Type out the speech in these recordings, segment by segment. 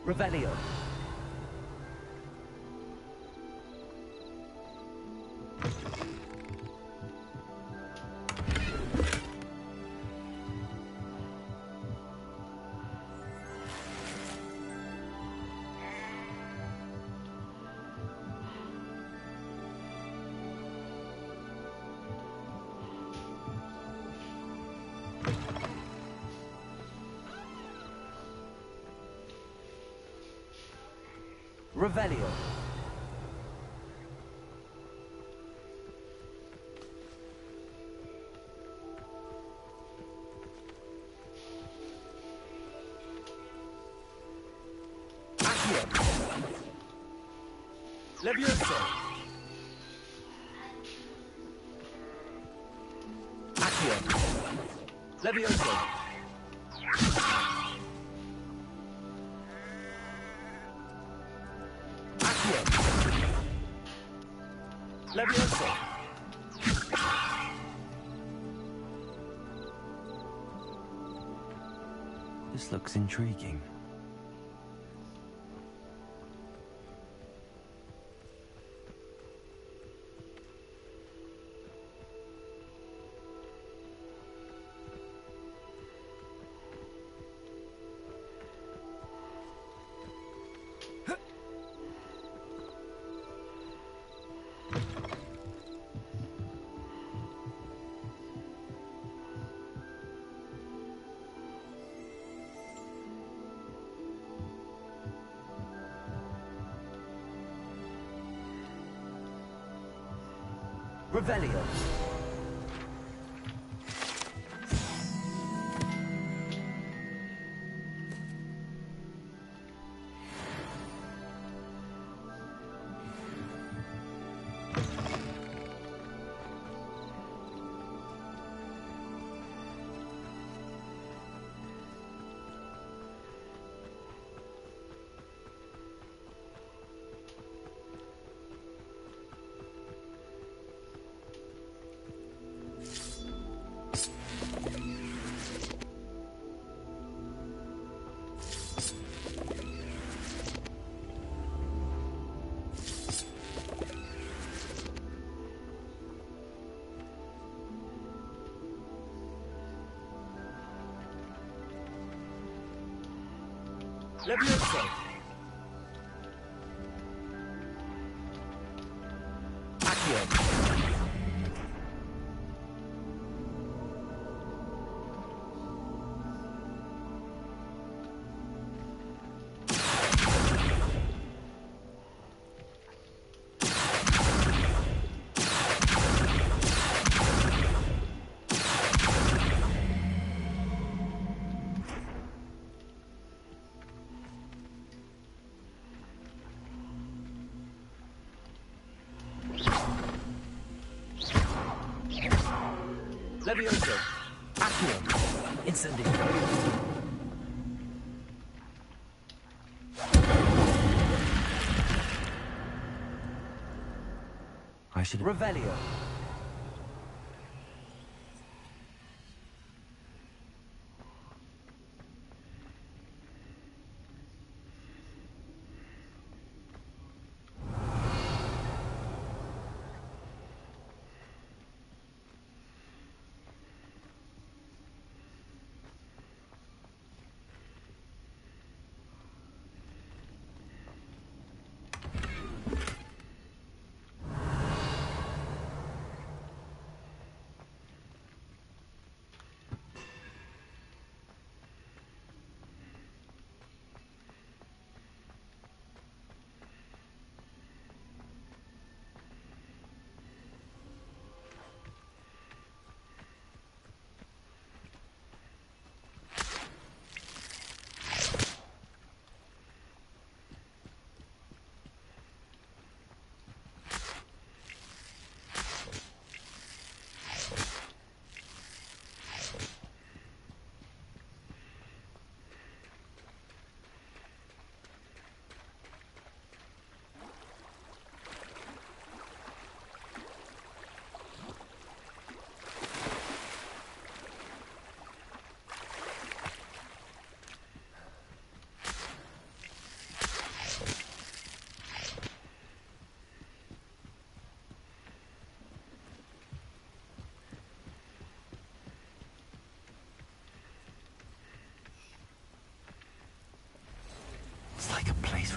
Revelio. Revelio. Accio. Levioso. Accio. Levioso. Levioso. This looks intriguing. Revelio. Levioso. Accio. Levioso. Accio. Incendio. I should... Revelio.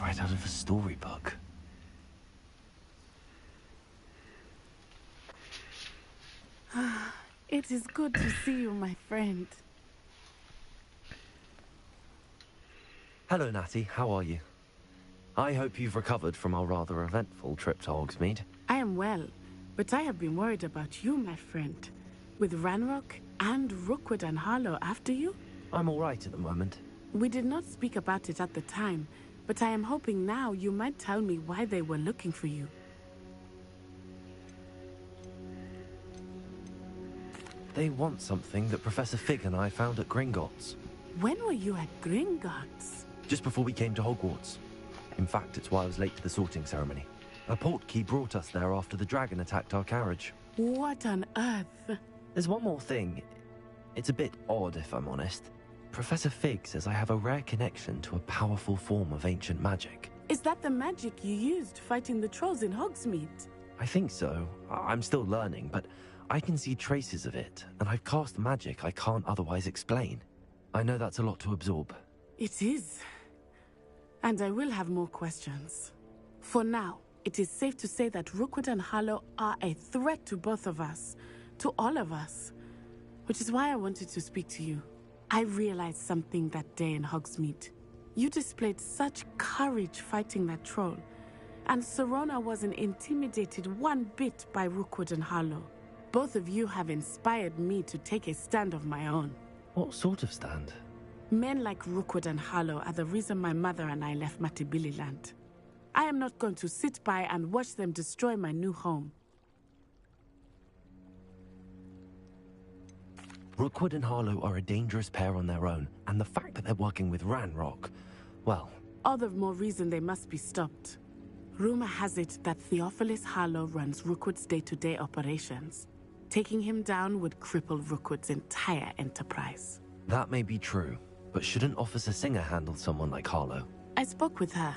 right out of a storybook. It is good to see you, my friend. Hello, Natty. How are you? I hope you've recovered from our rather eventful trip to Hogsmeade. I am well, but I have been worried about you, my friend. With Ranrock and Rookwood and Harlow after you? I'm all right at the moment. We did not speak about it at the time, but I am hoping now you might tell me why they were looking for you. They want something that Professor Fig and I found at Gringotts. When were you at Gringotts? Just before we came to Hogwarts. In fact, it's why I was late to the sorting ceremony. A portkey brought us there after the dragon attacked our carriage. What on earth? There's one more thing. It's a bit odd, if I'm honest. Professor Fig says I have a rare connection to a powerful form of ancient magic. Is that the magic you used fighting the trolls in Hogsmeade? I think so. I'm still learning, but I can see traces of it, and I've cast magic I can't otherwise explain. I know that's a lot to absorb. It is. And I will have more questions. For now, it is safe to say that Rookwood and Harlow are a threat to both of us, to all of us. Which is why I wanted to speak to you. I realized something that day in Hogsmeade. You displayed such courage fighting that troll, and Serona wasn't intimidated one bit by Rookwood and Harlow. Both of you have inspired me to take a stand of my own. What sort of stand? Men like Rookwood and Harlow are the reason my mother and I left Matibililand. I am not going to sit by and watch them destroy my new home. Rookwood and Harlow are a dangerous pair on their own, and the fact that they're working with Ranrock, well... All the more reason they must be stopped. Rumor has it that Theophilus Harlow runs Rookwood's day-to-day operations. Taking him down would cripple Rookwood's entire enterprise. That may be true, but shouldn't Officer Singer handle someone like Harlow? I spoke with her.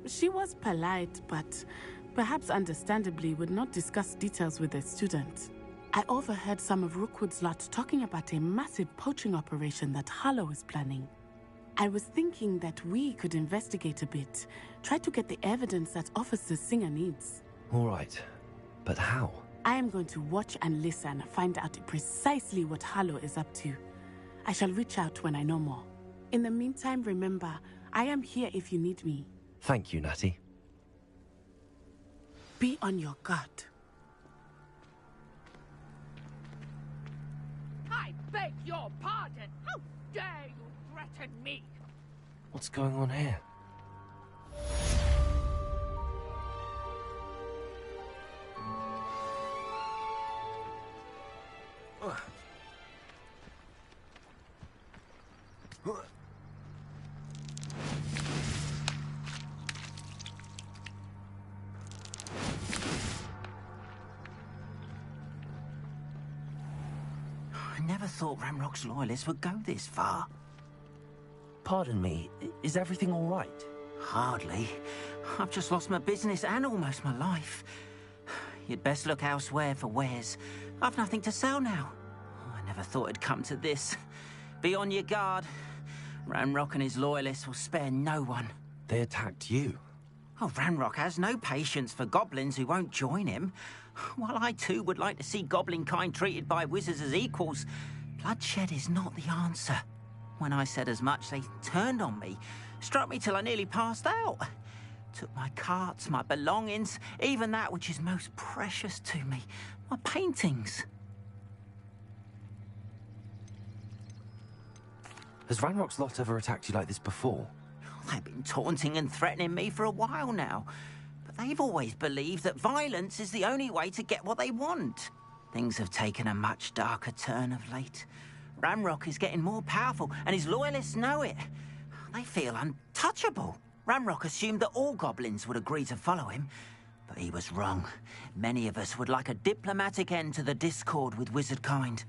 She was polite, but perhaps understandably would not discuss details with a student. I overheard some of Rookwood's lot talking about a massive poaching operation that Harlow is planning. I was thinking that we could investigate a bit, try to get the evidence that Officer Singer needs. All right, but how? I am going to watch and listen, find out precisely what Harlow is up to. I shall reach out when I know more. In the meantime, remember, I am here if you need me. Thank you, Natty. Be on your guard. I beg your pardon! How dare you threaten me? What's going on here? I never thought Ranrock's loyalists would go this far. Pardon me, is everything all right? Hardly. I've just lost my business and almost my life. You'd best look elsewhere for wares. I've nothing to sell now. I never thought it'd come to this. Be on your guard. Ranrock and his loyalists will spare no one. They attacked you. Oh, Ranrock has no patience for goblins who won't join him. While I too would like to see goblin kind treated by wizards as equals, bloodshed is not the answer. When I said as much, they turned on me, struck me till I nearly passed out. Took my carts, my belongings, even that which is most precious to me, my paintings. Has Ranrock's lot ever attacked you like this before? They've been taunting and threatening me for a while now, but they've always believed that violence is the only way to get what they want. Things have taken a much darker turn of late. Ranrock is getting more powerful, and his loyalists know it. They feel untouchable. Ranrock assumed that all goblins would agree to follow him, but he was wrong. Many of us would like a diplomatic end to the discord with wizard kind.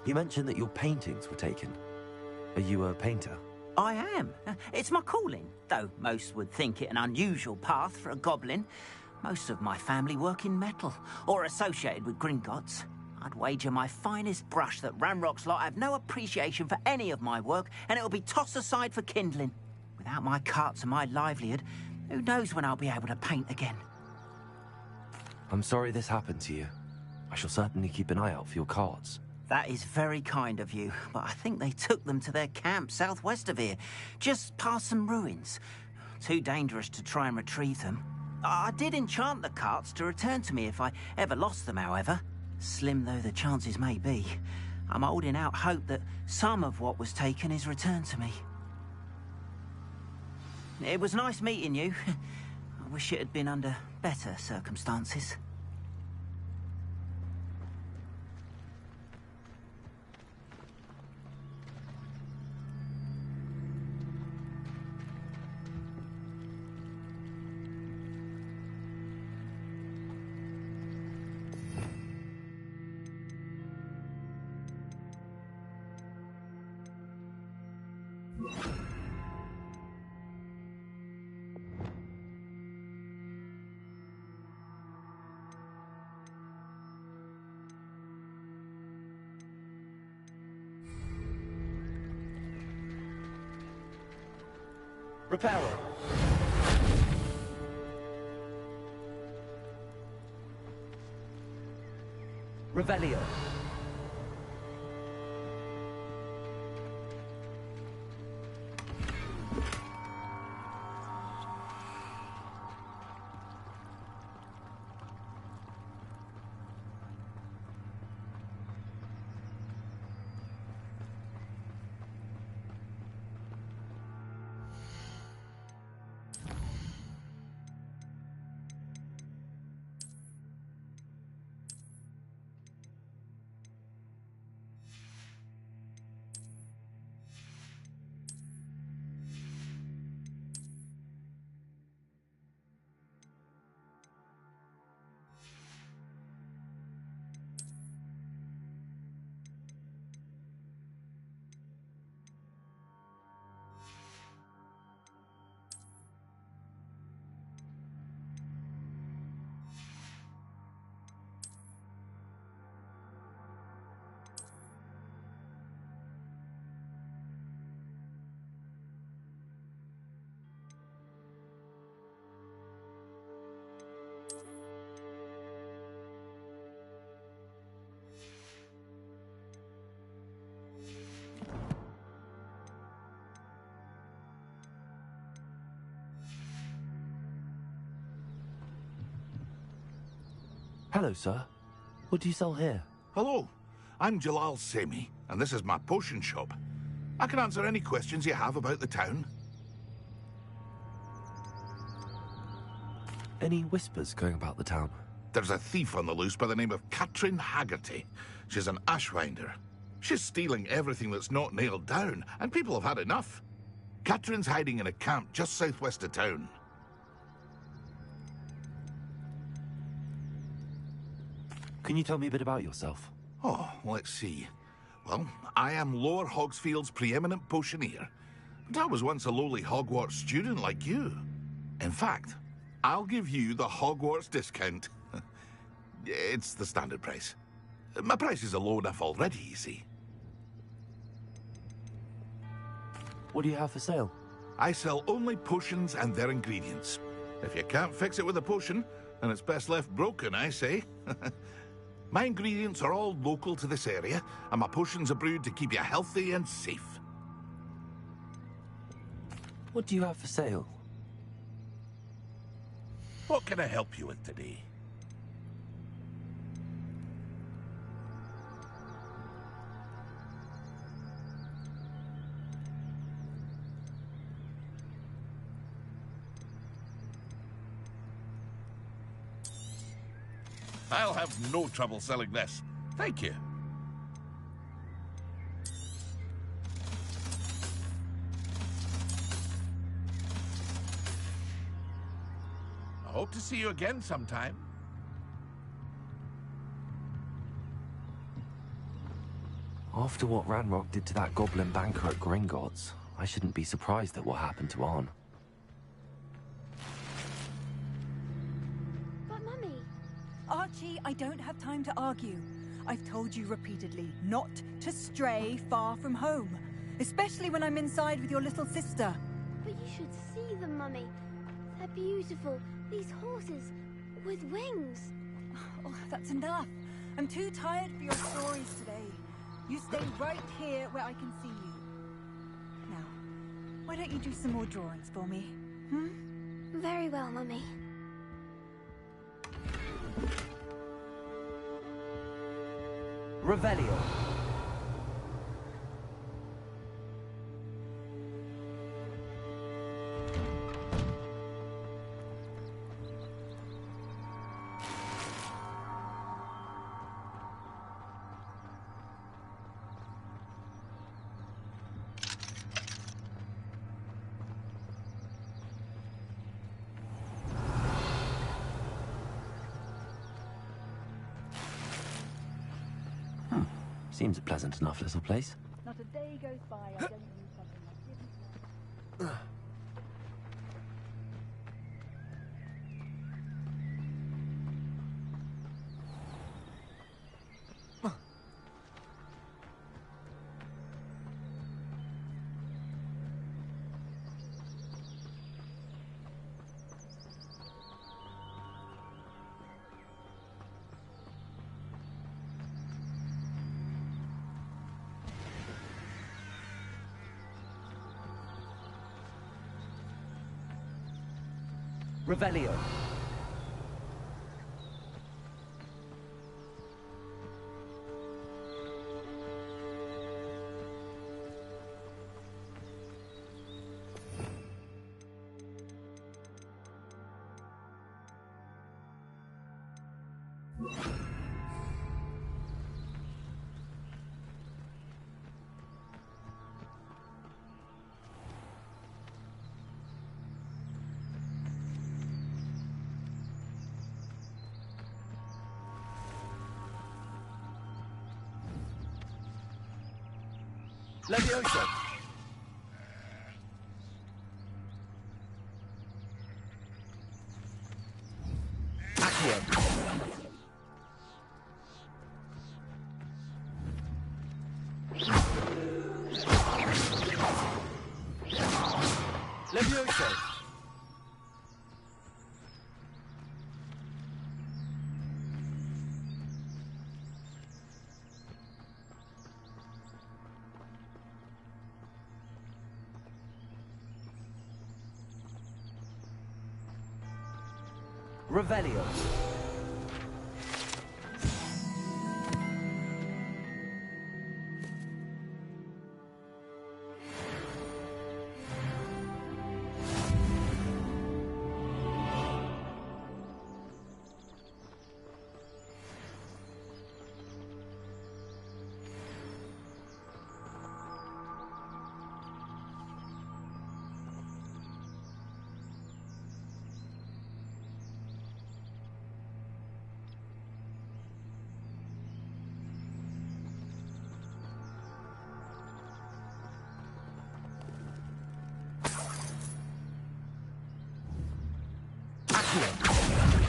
You mentioned that your paintings were taken. Are you a painter? I am. It's my calling, though most would think it an unusual path for a goblin. Most of my family work in metal, or associated with Gringotts. I'd wager my finest brush that Ranrock's lot have no appreciation for any of my work, and it'll be tossed aside for kindling. Without my carts and my livelihood, who knows when I'll be able to paint again? I'm sorry this happened to you. I shall certainly keep an eye out for your carts. That is very kind of you, but I think they took them to their camp southwest of here, just past some ruins. Too dangerous to try and retrieve them. I did enchant the carts to return to me if I ever lost them, however. Slim though the chances may be, I'm holding out hope that some of what was taken is returned to me. It was nice meeting you. I wish it had been under better circumstances. Reparo. Revelio. Hello, sir. What do you sell here? Hello, I'm Jalal Semi, and this is my potion shop. I can answer any questions you have about the town. Any whispers going about the town? There's a thief on the loose by the name of Katrin Haggerty. She's an ashwinder. She's stealing everything that's not nailed down, and people have had enough. Katrin's hiding in a camp just southwest of town. Can you tell me a bit about yourself? Oh, let's see. Well, I am Lower Hogsfield's preeminent potioneer. But I was once a lowly Hogwarts student like you. In fact, I'll give you the Hogwarts discount. It's the standard price. My prices are low enough already, you see. What do you have for sale? I sell only potions and their ingredients. If you can't fix it with a potion, then it's best left broken, I say. My ingredients are all local to this area, and my potions are brewed to keep you healthy and safe. What do you have for sale? What can I help you with today? I'll have no trouble selling this. Thank you. I hope to see you again sometime. After what Ranrock did to that goblin banker at Gringotts, I shouldn't be surprised at what happened to Arn. But Mummy... Archie, I don't have time to argue. I've told you repeatedly not to stray far from home, especially when I'm inside with your little sister. But you should see them, Mummy. They're beautiful. These horses with wings. Oh, that's enough. I'm too tired for your stories today. You stay right here where I can see you. Now, why don't you do some more drawings for me? Hmm? Very well, Mummy. Revelio. Seems a pleasant enough little place. Not a day goes by I don't use something like this. Revelio. Levioso. Accio. Levioso. Revelio.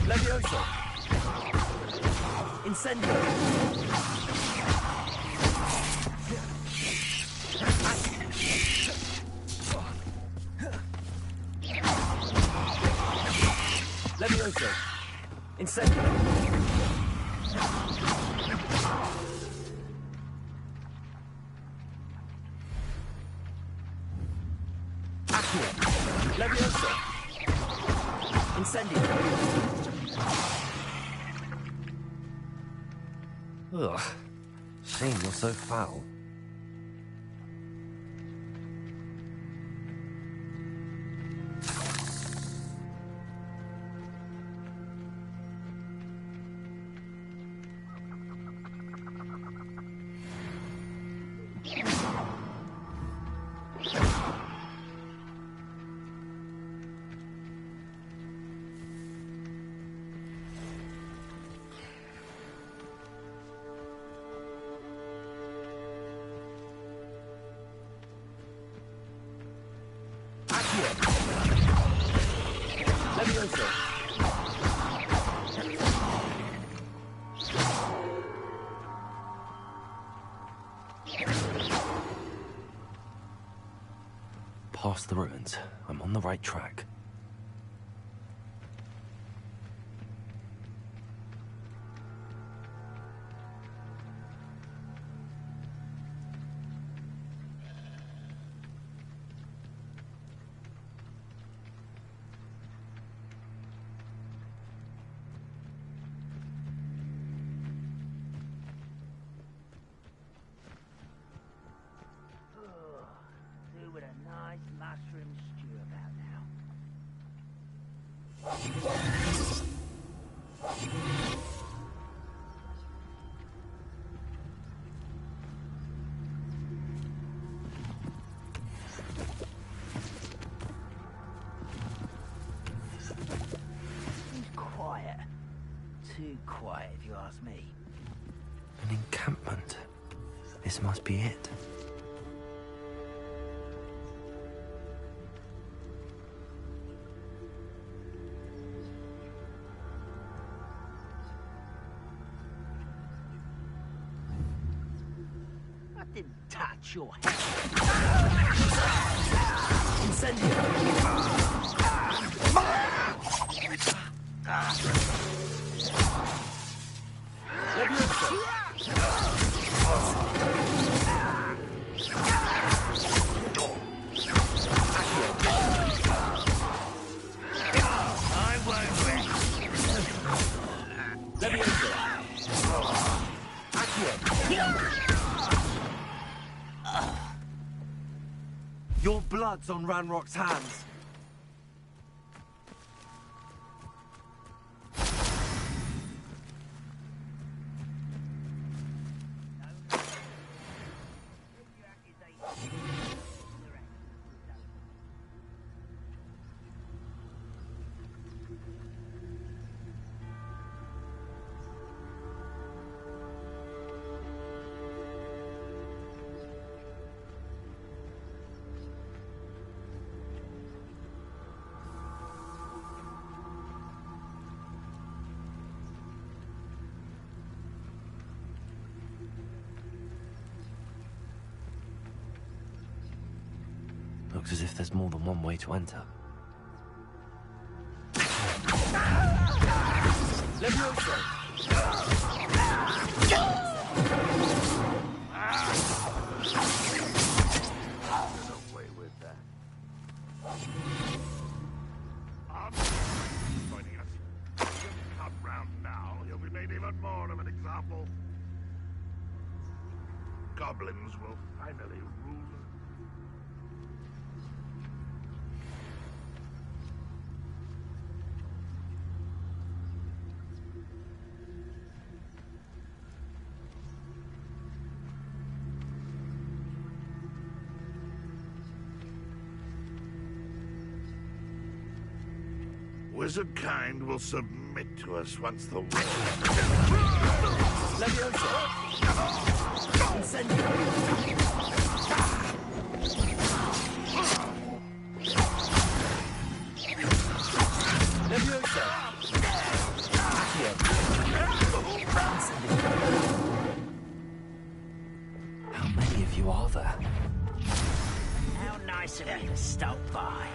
Levioso. Incendio. Levioso. Incendio. Accio. Levioso. Incendio. Ugh. Shame you're so foul. across the ruins. I'm on the right track. Do with a nice mushroom stew about now. Seems quiet. Too quiet, if you ask me. An encampment. This must be it. I didn't touch your head. Your blood's on Ranrock's hands. Looks as if there's more than one way to enter. Away with that. Joining us. Come round now, he'll be made even more of an example. Goblins will finally rule. Wizard kind will submit to us once the war. How many of you are there? How nice of you to stop by.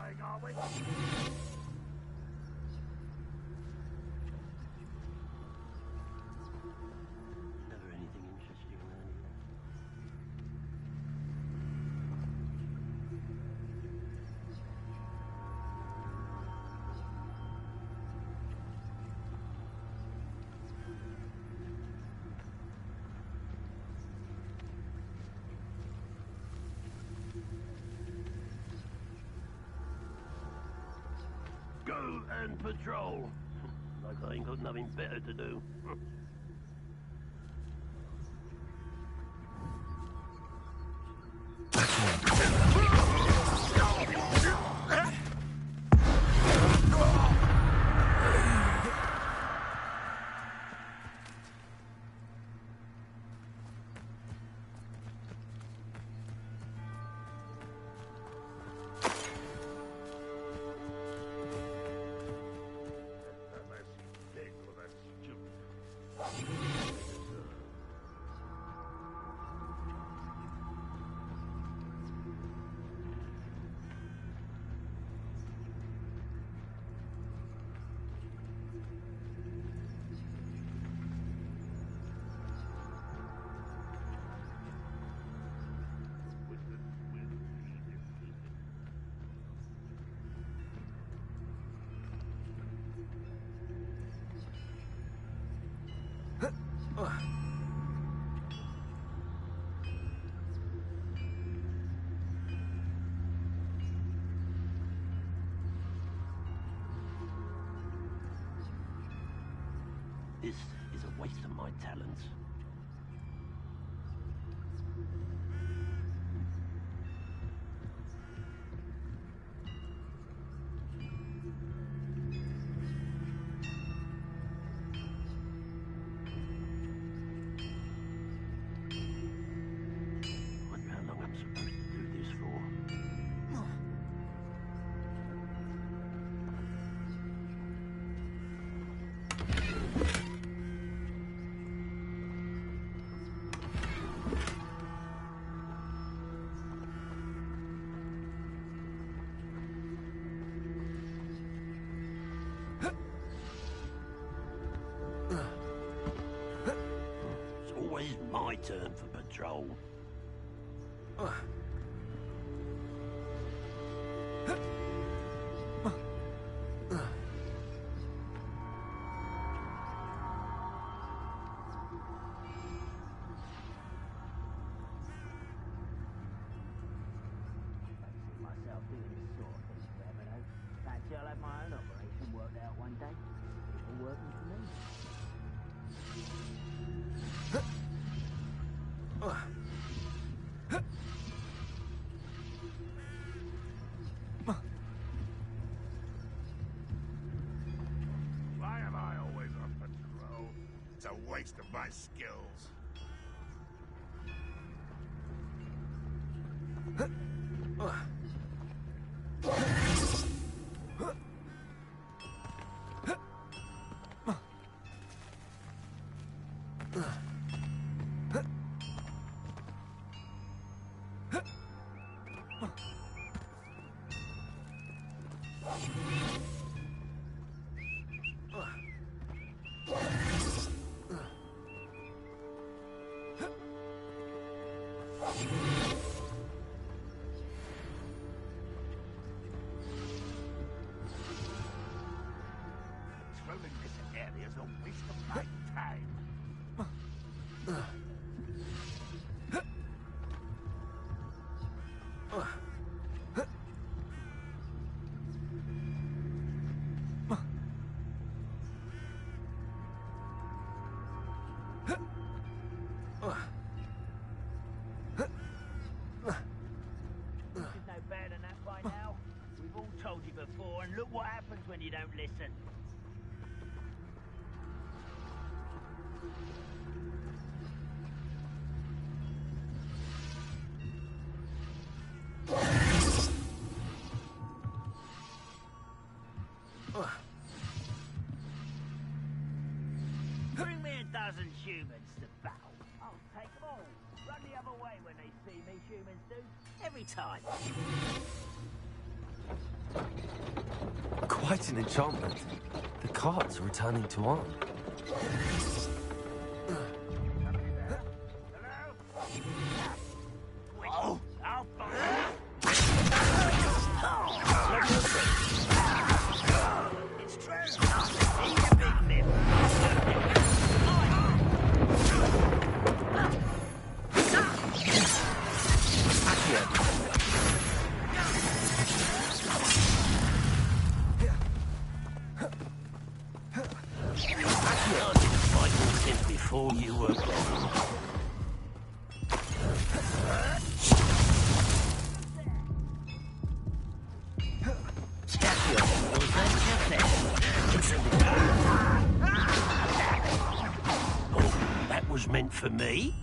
trying, are we? Never anything interesting around here. Go and patrol. Like I ain't got nothing better to do. This is a waste of my talents. Wonder how long I'm supposed to do this for. It's always my turn for patrol. See myself doing this sort of thing forever, though. Fancy I'll have my own operation worked out one day. People working for me. Why am I always on patrol? It's a waste of my skills. Patrolling this area is a waste of my time. This is no better than that by now. We've all told you before, and look what happens when you don't listen. Bring me a dozen humans to battle. I'll take them all. Run the other way when they see me, humans do. Every time. Quite an enchantment. The cart's returning to Arn. Oh, I'll find it's true. Eat a big nip. Before you were gone. Oh, that was meant for me?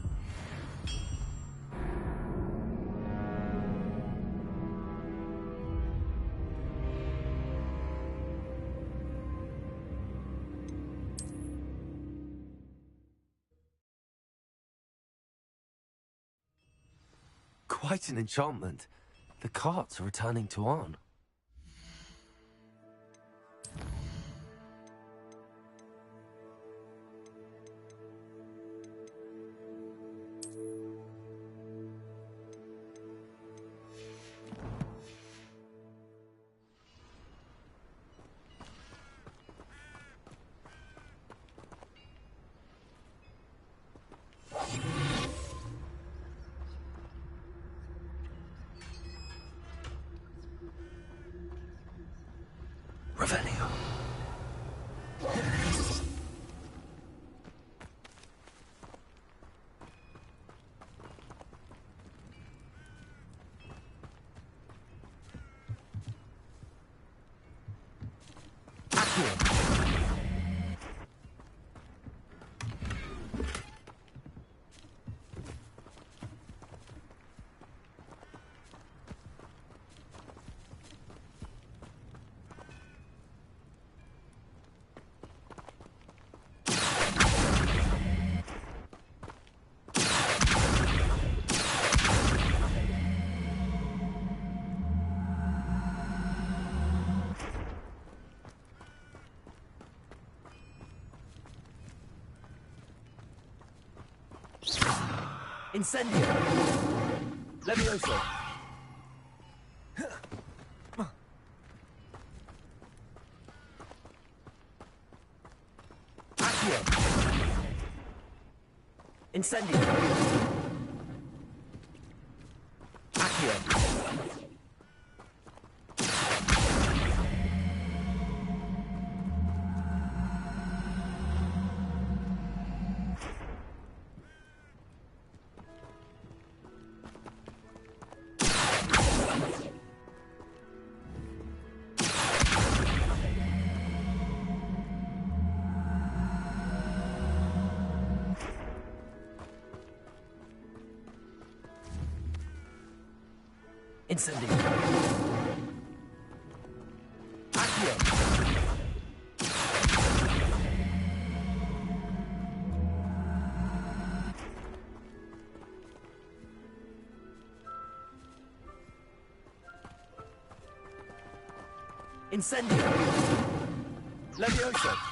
Quite an enchantment. The cart's returning to Arn. Revelio. Incendio! Levioso! Accio! Incendio! Accio! Incendio! Accio! Incendio! Levioso!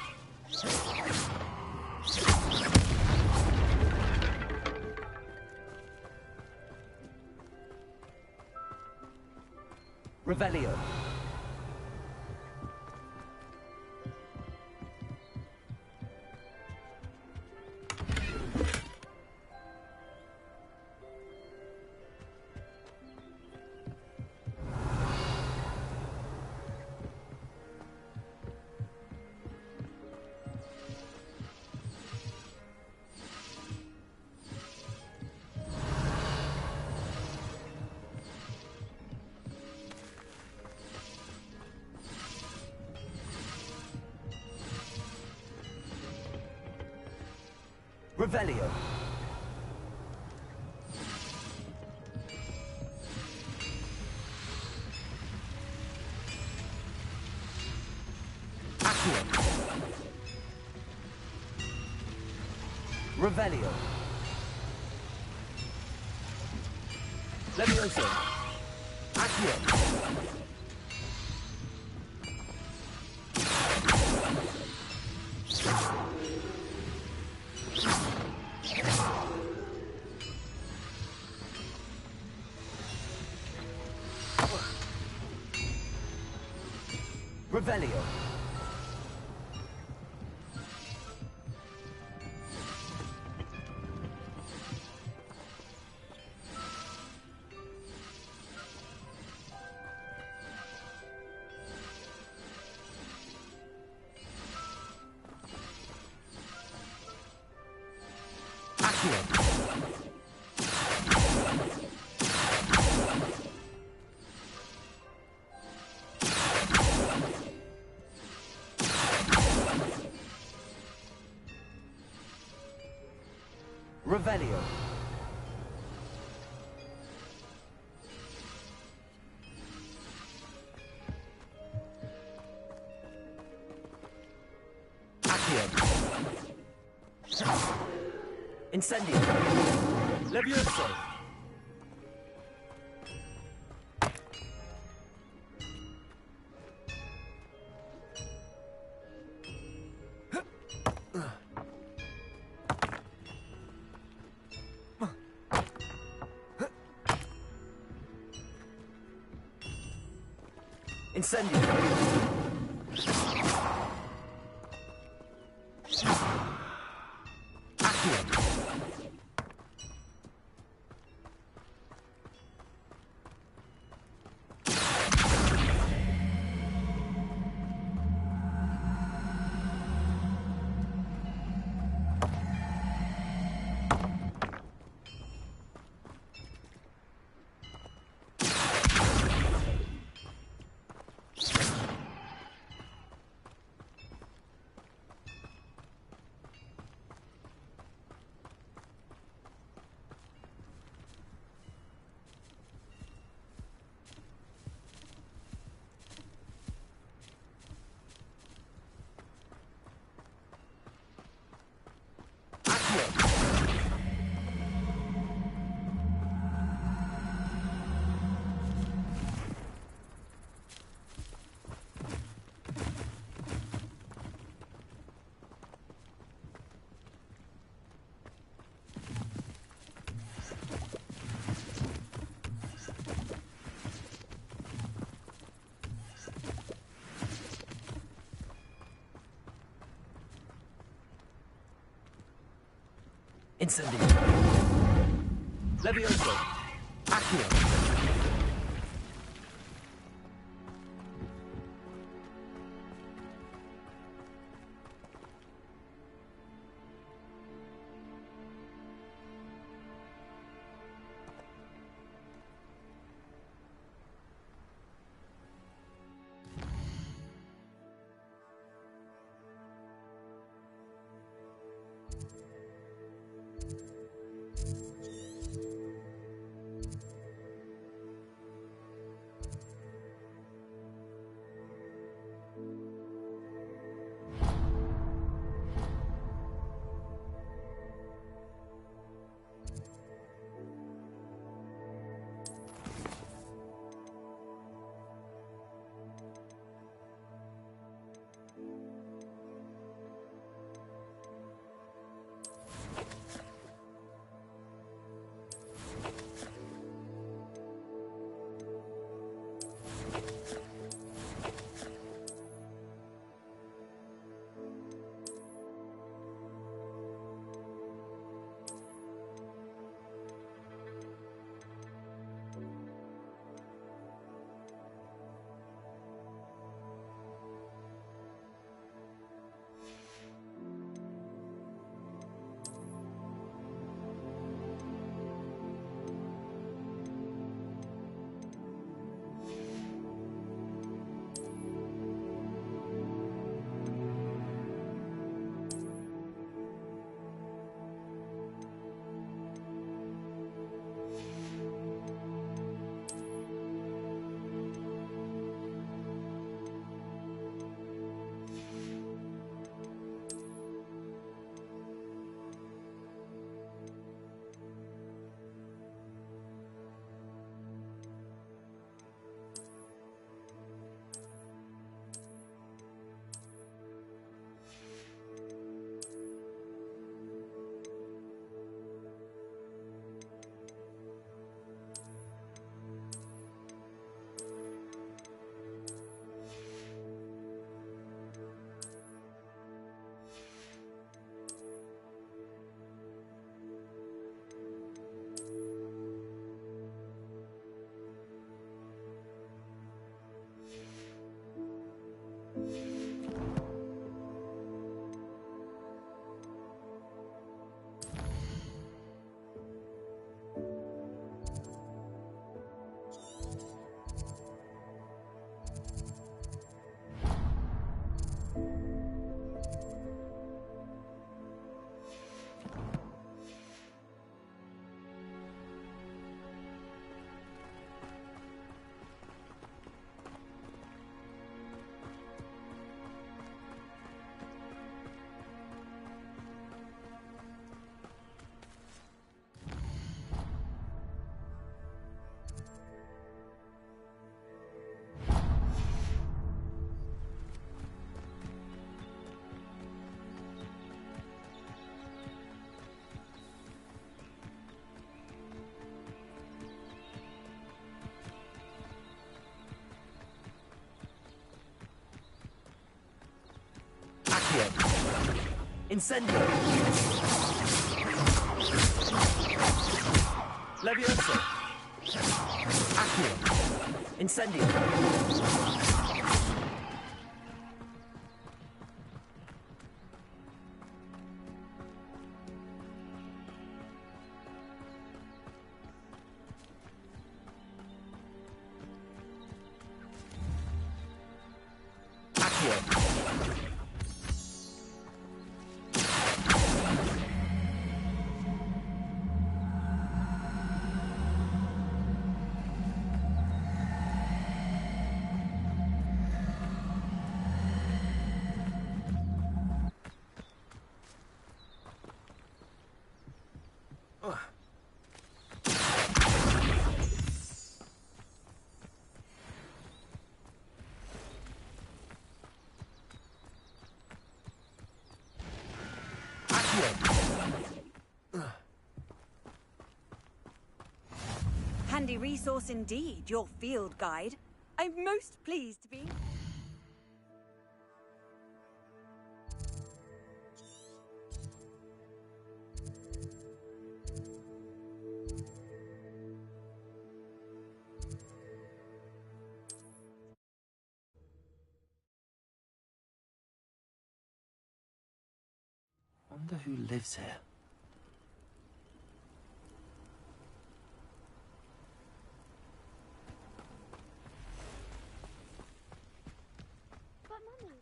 Revelio. Revelio. Accio. Revelio. Levioso. Accio. Revelio. Revelio. Accio. Incendio. Levioso. Incendio. Accio. Incendio. Levioso. Accio. Incendio. Levioso. Accio. Incendio. Handy resource indeed, your field guide. I'm most pleased to be... Wonder who lives here. But Mummy,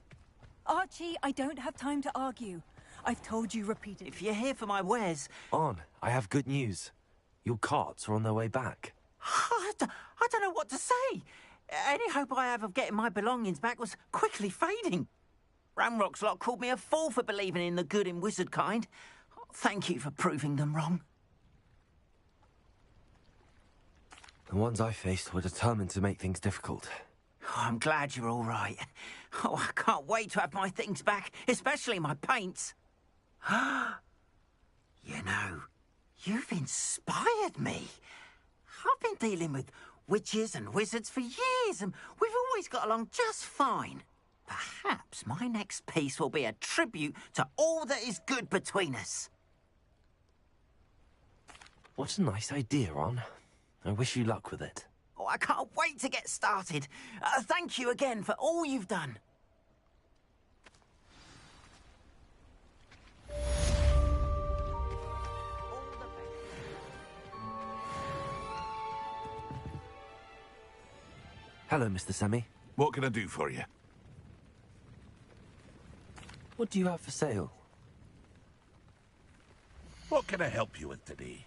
Archie, I don't have time to argue. I've told you repeatedly. If you're here for my wares... On, I have good news. Your carts are on their way back. I don't know what to say. Any hope I have of getting my belongings back was quickly fading. Ramrock's lot called me a fool for believing in the good in wizard kind. Thank you for proving them wrong. The ones I faced were determined to make things difficult. Oh, I'm glad you're all right. Oh, I can't wait to have my things back, especially my paints. You know, you've inspired me. I've been dealing with witches and wizards for years, and we've always got along just fine. Perhaps my next piece will be a tribute to all that is good between us. What a nice idea, Ron. I wish you luck with it. Oh, I can't wait to get started. Thank you again for all you've done. Hello, Mr. Sammy. What can I do for you? What do you have for sale? What can I help you with today?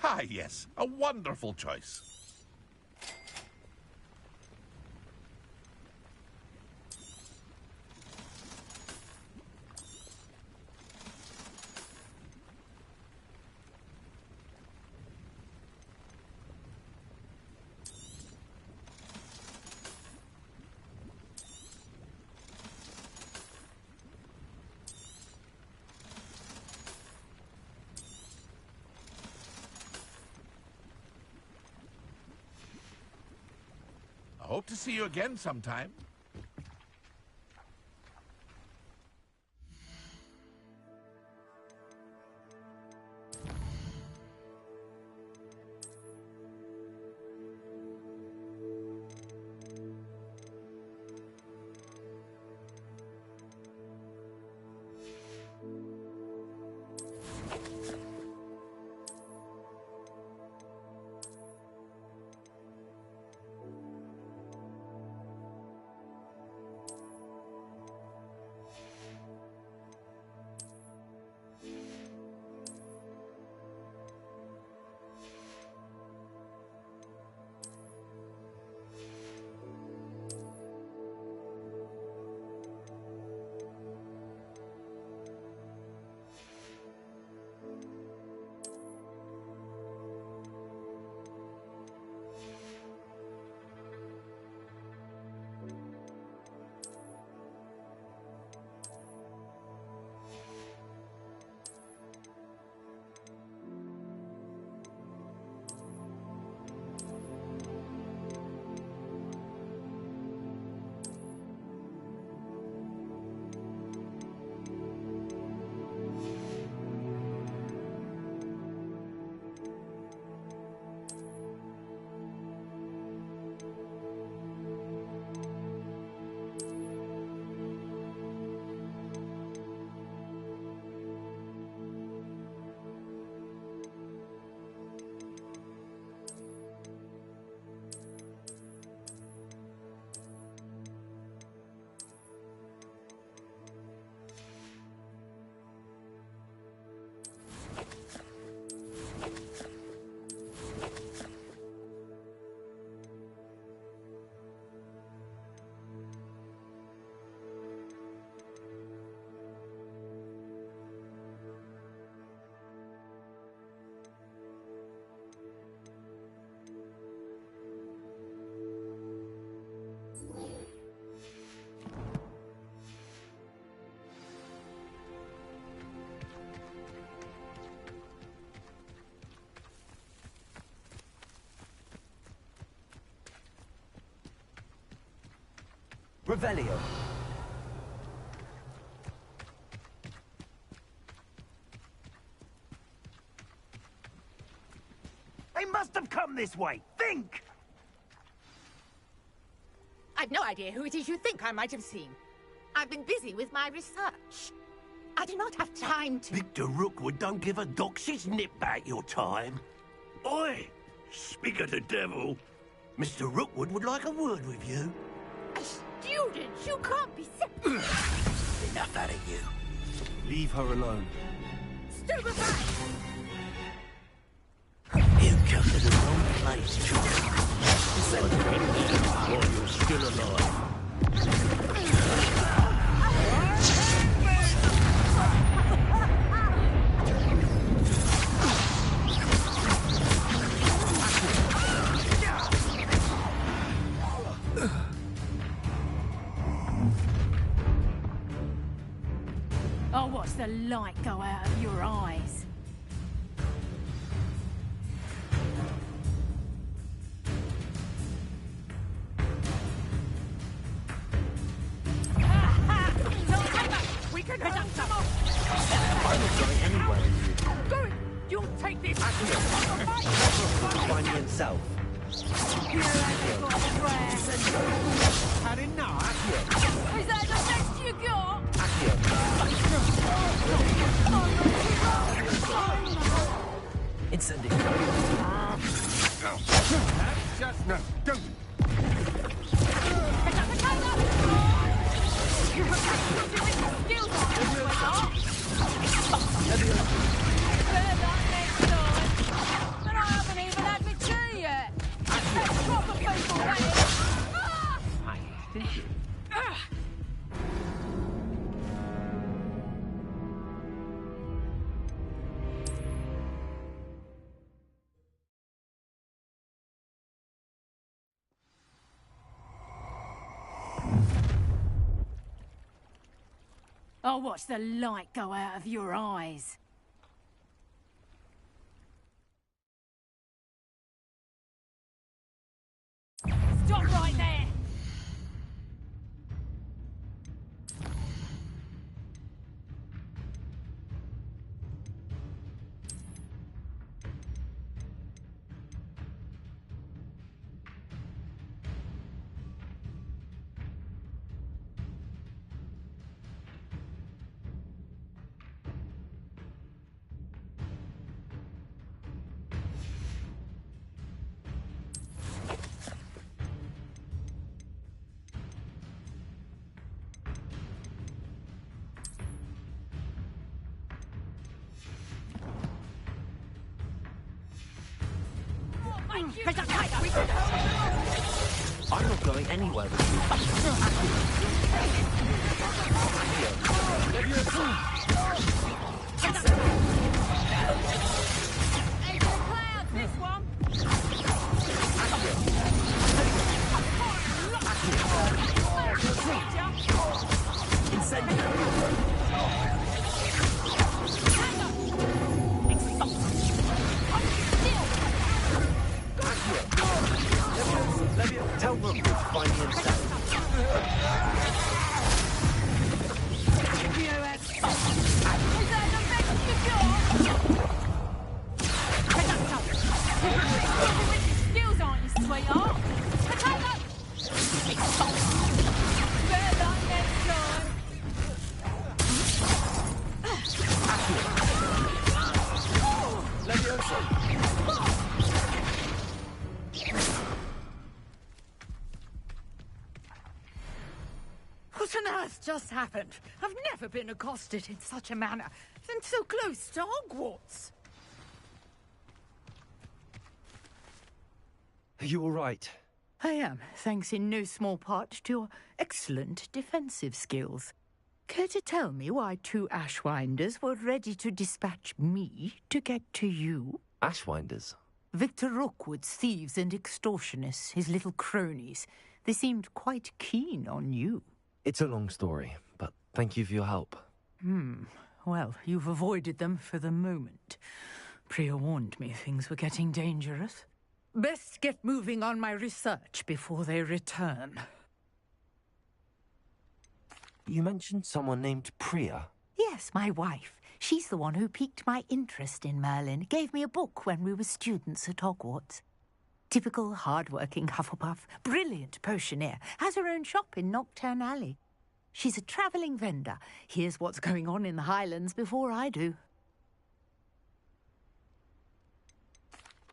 Ah, yes, a wonderful choice. I hope to see you again sometime. Revelio. They must have come this way. Think! I've no idea who it is you think I might have seen. I've been busy with my research. I do not have time to... Victor Rookwood don't give a doxy's nip back your time. Oi! Speak of the devil. Mr. Rookwood would like a word with you. A student? You can't be... Enough out of you. Leave her alone. Stupefy! You come to the wrong place, children. While you're still alive. I'll watch the light go out of your eyes. We can hold them off! I'm not going anywhere with you. Go! You'll take this! Find himself. Had enough? Is that the best you got? Incendio. That's just no. Don't. You have skills on this, sweetheart. Bear that next time. But I haven't even had my tea yet. That's proper people, that is. I'll watch the light go out of your eyes. Stop right there! I'm not going anywhere with you. Into the clouds, this one! Tell Rookwood to find himself. Is that the best you got? Skills aren't you, sweetheart? Potato! Bear that next time. What on earth just happened? I've never been accosted in such a manner, and so close to Hogwarts. Are you all right? I am, thanks in no small part to your excellent defensive skills. Care to tell me why two Ashwinders were ready to dispatch me to get to you? Ashwinders? Victor Rookwood's thieves and extortionists, his little cronies. They seemed quite keen on you. It's a long story, but thank you for your help. Well, you've avoided them for the moment. Priya warned me things were getting dangerous. Best get moving on my research before they return. You mentioned someone named Priya. Yes, my wife. She's the one who piqued my interest in Merlin. Gave me a book when we were students at Hogwarts. Typical hard-working Hufflepuff, brilliant potioneer, has her own shop in Knockturn Alley. She's a travelling vendor. Hears what's going on in the Highlands before I do.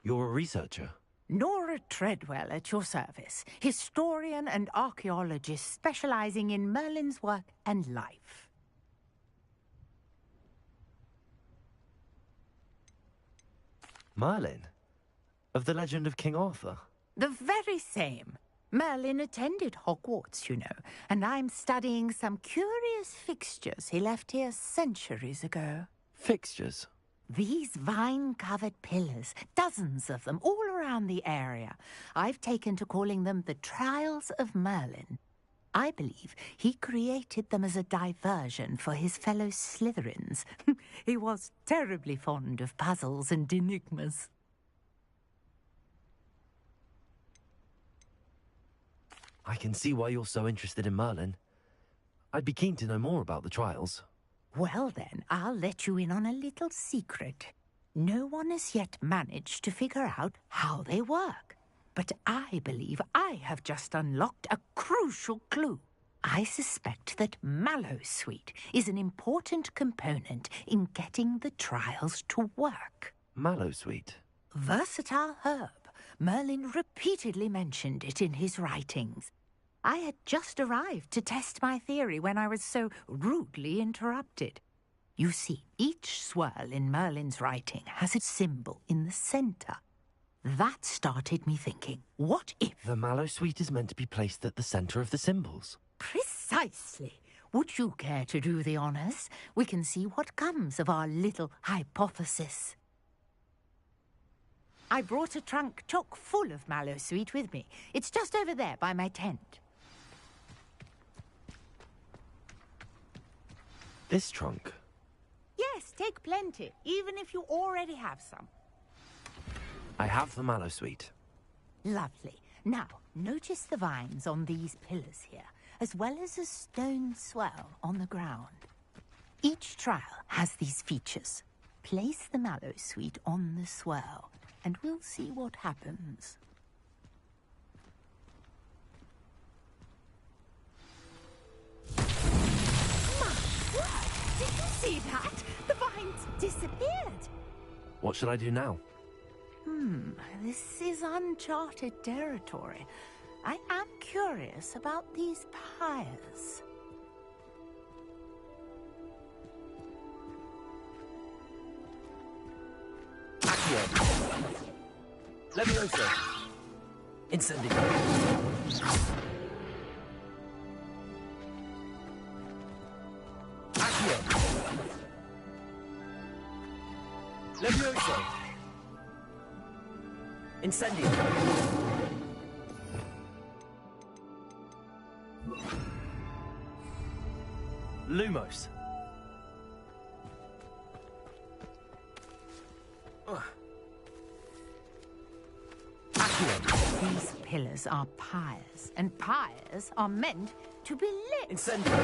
You're a researcher? Nora Treadwell at your service, historian and archaeologist specialising in Merlin's work and life. Merlin? Of the legend of King Arthur? The very same. Merlin attended Hogwarts, you know, and I'm studying some curious fixtures he left here centuries ago. Fixtures? These vine-covered pillars, dozens of them, all around the area. I've taken to calling them the Trials of Merlin. I believe he created them as a diversion for his fellow Slytherins. He was terribly fond of puzzles and enigmas. I can see why you're so interested in Merlin. I'd be keen to know more about the trials. Well then, I'll let you in on a little secret. No one has yet managed to figure out how they work. But I believe I have just unlocked a crucial clue. I suspect that Mallowsweet is an important component in getting the trials to work. Mallowsweet? Versatile herb. Merlin repeatedly mentioned it in his writings. I had just arrived to test my theory when I was so rudely interrupted. You see, each swirl in Merlin's writing has a symbol in the centre. That started me thinking, what if... The Mallowsweet is meant to be placed at the centre of the symbols. Precisely. Would you care to do the honours? We can see what comes of our little hypothesis. I brought a trunk chock full of Mallowsweet with me. It's just over there by my tent. This trunk? Yes, take plenty, even if you already have some. I have the Mallowsweet. Lovely. Now, notice the vines on these pillars here, as well as a stone swell on the ground. Each trial has these features. Place the Mallowsweet on the swell, and we'll see what happens. Did you see that? The vines disappeared. What should I do now? This is uncharted territory. I am curious about these pyres. Accio! Levioso! Incendio! Accio! Levioso! Incendio! Lumos! These pillars are pyres, and pyres are meant to be lit. Incendio!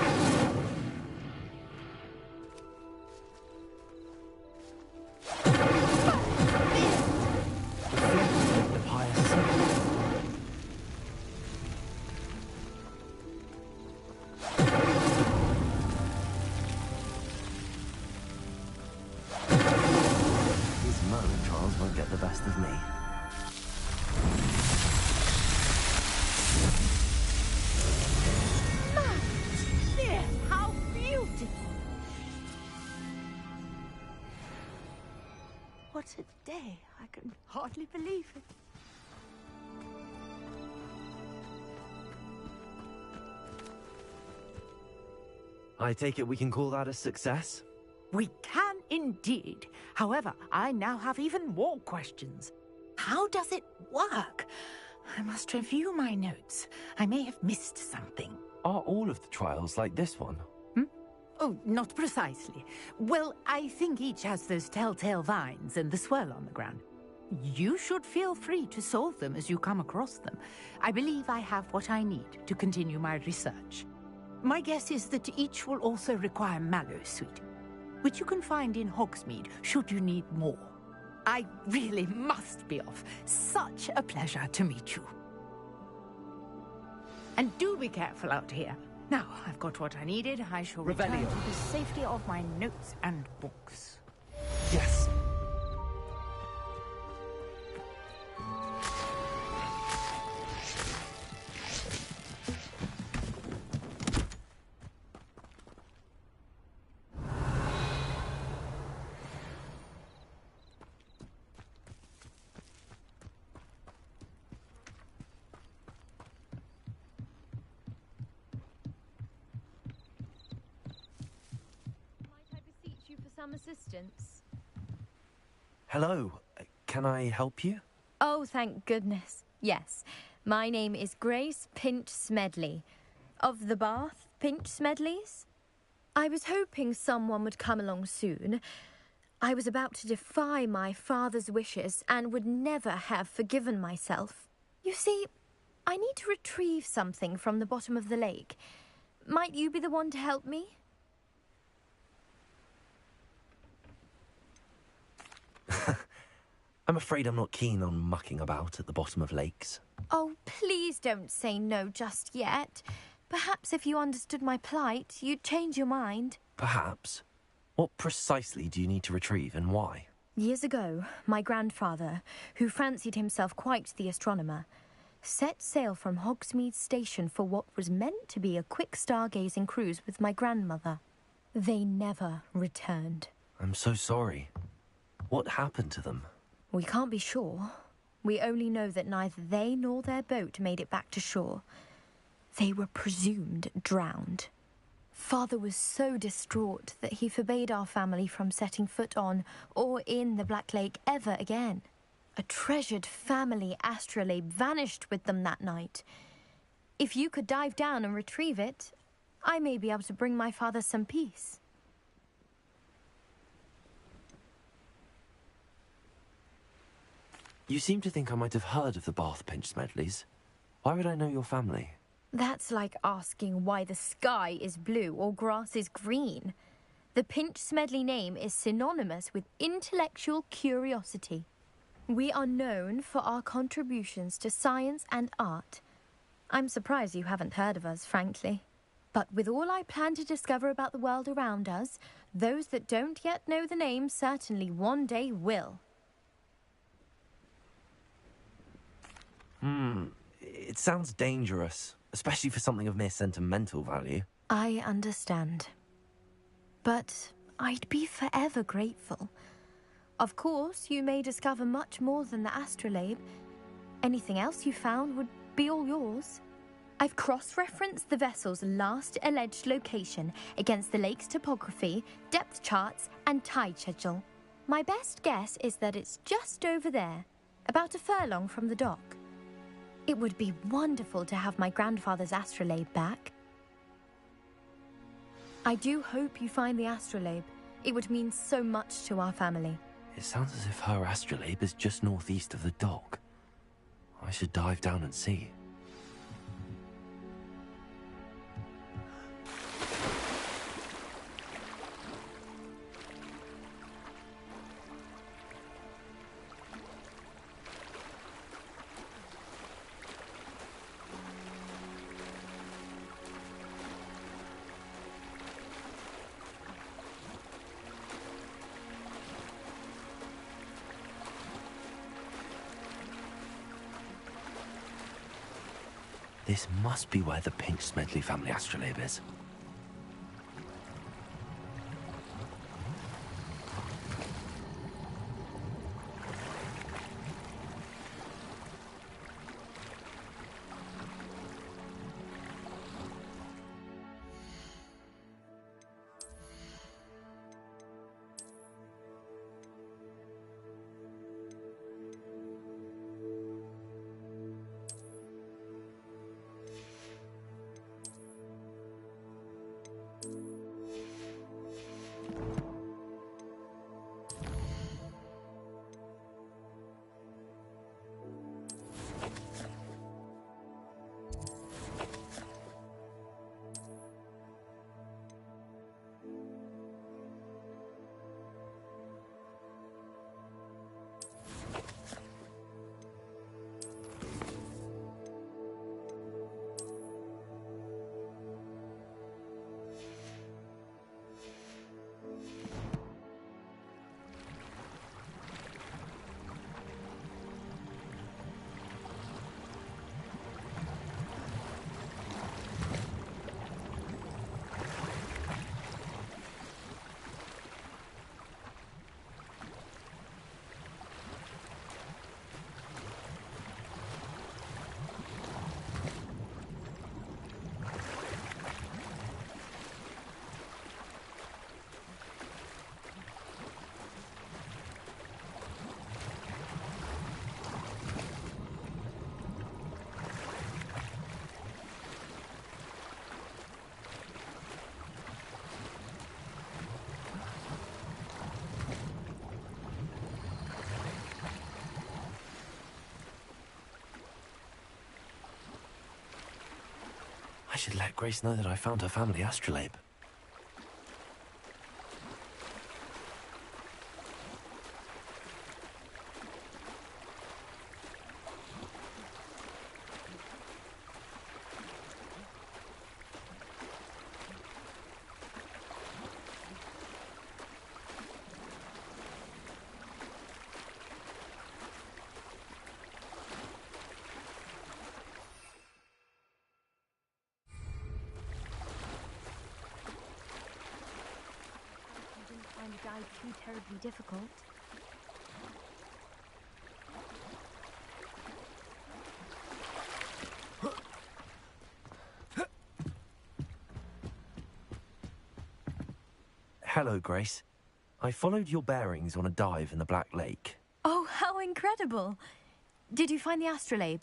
The pyres. These Merlin trials won't get the best of me. How beautiful! What a day! I can hardly believe it. I take it we can call that a success? We can indeed. However, I now have even more questions. How does it work? I must review my notes. I may have missed something. Are all of the trials like this one? Oh, not precisely. Well, I think each has those telltale vines and the swirl on the ground. You should feel free to solve them as you come across them. I believe I have what I need to continue my research. My guess is that each will also require mallowsweet, which you can find in Hogsmeade should you need more. I really must be off. Such a pleasure to meet you. And do be careful out here. Now, I've got what I needed. I shall return Revelio. to the safety of my notes and books. Yes. Some assistance. Hello. Can I help you? Oh, thank goodness. Yes. My name is Grace Pinch Smedley. Of the Bath Pinch Smedleys. I was hoping someone would come along soon. I was about to defy my father's wishes and would never have forgiven myself. You see, I need to retrieve something from the bottom of the lake. Might you be the one to help me? I'm afraid I'm not keen on mucking about at the bottom of lakes. Oh, please don't say no just yet. Perhaps if you understood my plight, you'd change your mind. Perhaps. What precisely do you need to retrieve and why? Years ago, my grandfather, who fancied himself quite the astronomer, set sail from Hogsmeade Station for what was meant to be a quick stargazing cruise with my grandmother. They never returned. I'm so sorry. What happened to them? We can't be sure. We only know that neither they nor their boat made it back to shore. They were presumed drowned. Father was so distraught that he forbade our family from setting foot on or in the Black Lake ever again. A treasured family astrolabe vanished with them that night. If you could dive down and retrieve it, I may be able to bring my father some peace. You seem to think I might have heard of the Bath Pinch Smedleys. Why would I know your family? That's like asking why the sky is blue or grass is green. The Pinch Smedley name is synonymous with intellectual curiosity. We are known for our contributions to science and art. I'm surprised you haven't heard of us, frankly. But with all I plan to discover about the world around us, those that don't yet know the name certainly one day will. It sounds dangerous, especially for something of mere sentimental value. I understand. But I'd be forever grateful. Of course, you may discover much more than the astrolabe. Anything else you found would be all yours. I've cross-referenced the vessel's last alleged location against the lake's topography, depth charts, and tide schedule. My best guess is that it's just over there, about a furlong from the dock. It would be wonderful to have my grandfather's astrolabe back. I do hope you find the astrolabe. It would mean so much to our family. It sounds as if her astrolabe is just northeast of the dock. I should dive down and see. This must be where the Pinch Smedley family astrolabe is. should let Grace know that I found her family astrolabe. Find the guide too terribly difficult. Hello, Grace. I followed your bearings on a dive in the Black Lake. Oh, how incredible! Did you find the astrolabe?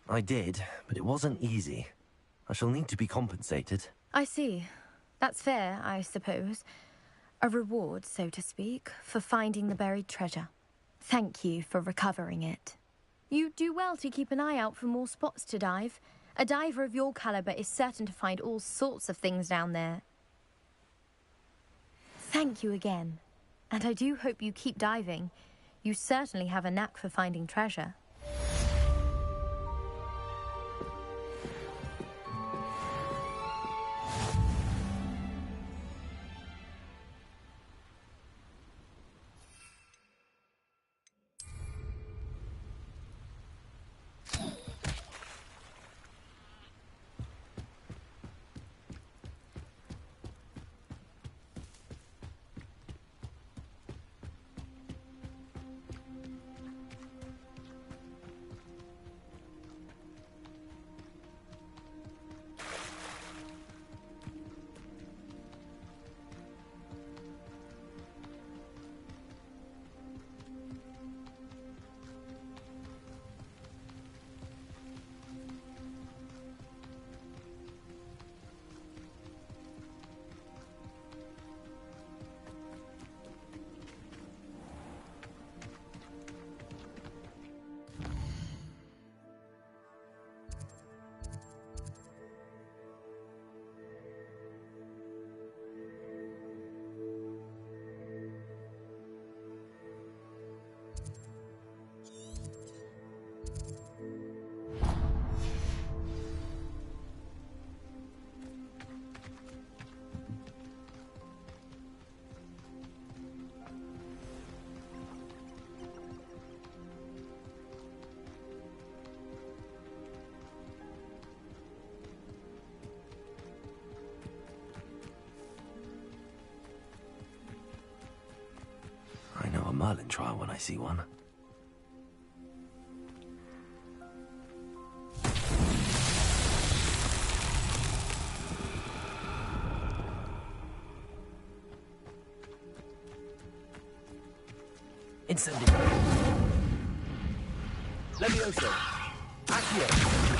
I did, but it wasn't easy. I shall need to be compensated. I see. That's fair, I suppose. A reward, so to speak, for finding the buried treasure. Thank you for recovering it. You do well to keep an eye out for more spots to dive. A diver of your caliber is certain to find all sorts of things down there. Thank you again. And I do hope you keep diving. You certainly have a knack for finding treasure. I know a Merlin trial when I see one. Incendio. Levioso. Accio.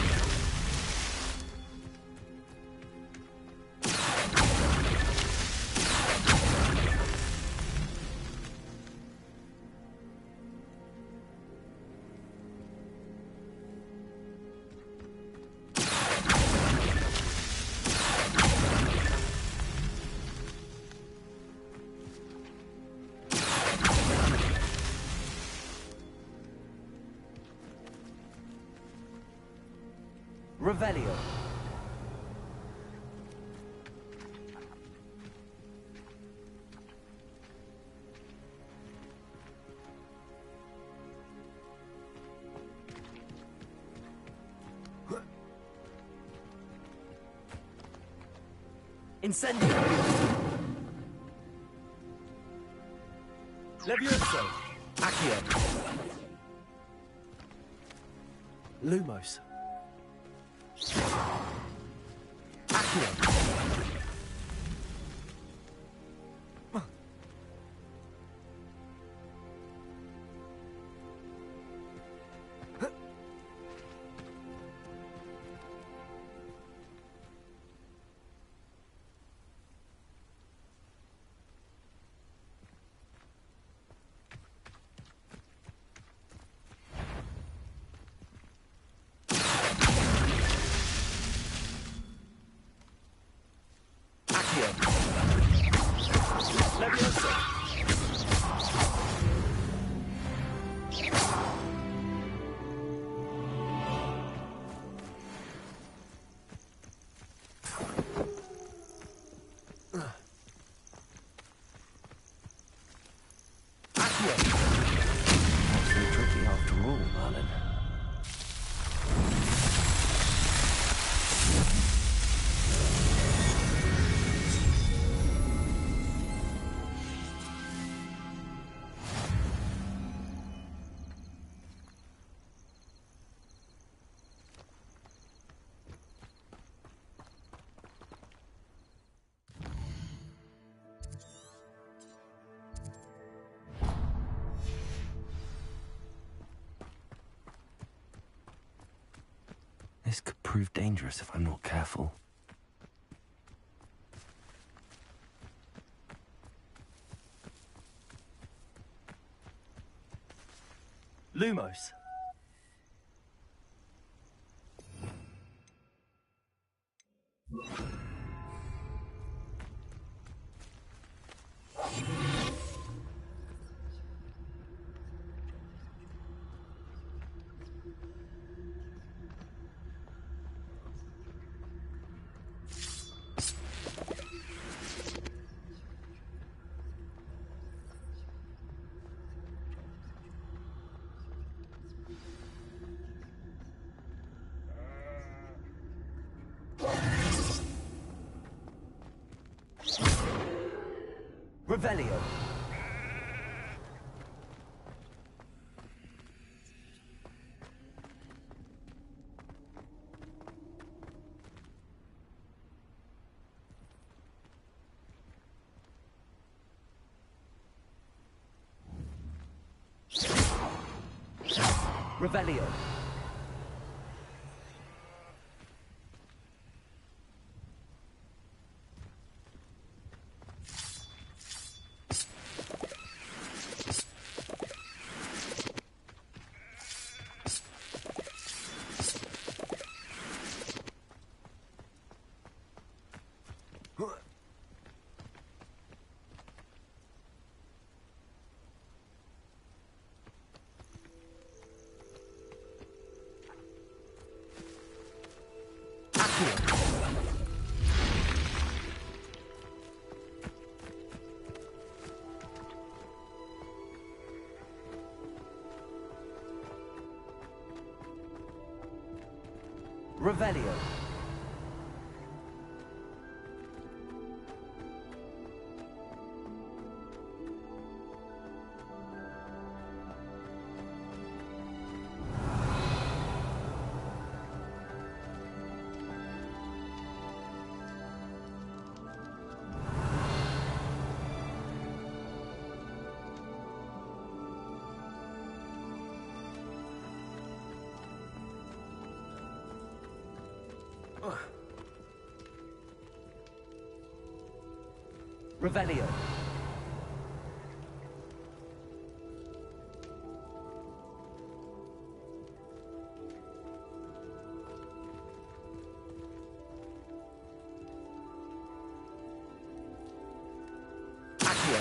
Revelio. Incendio. Levioso. Accio. Lumos. Accio. This could prove dangerous if I'm not careful. Lumos. Revelio. Revelio. Revelio. Revelio. Accio.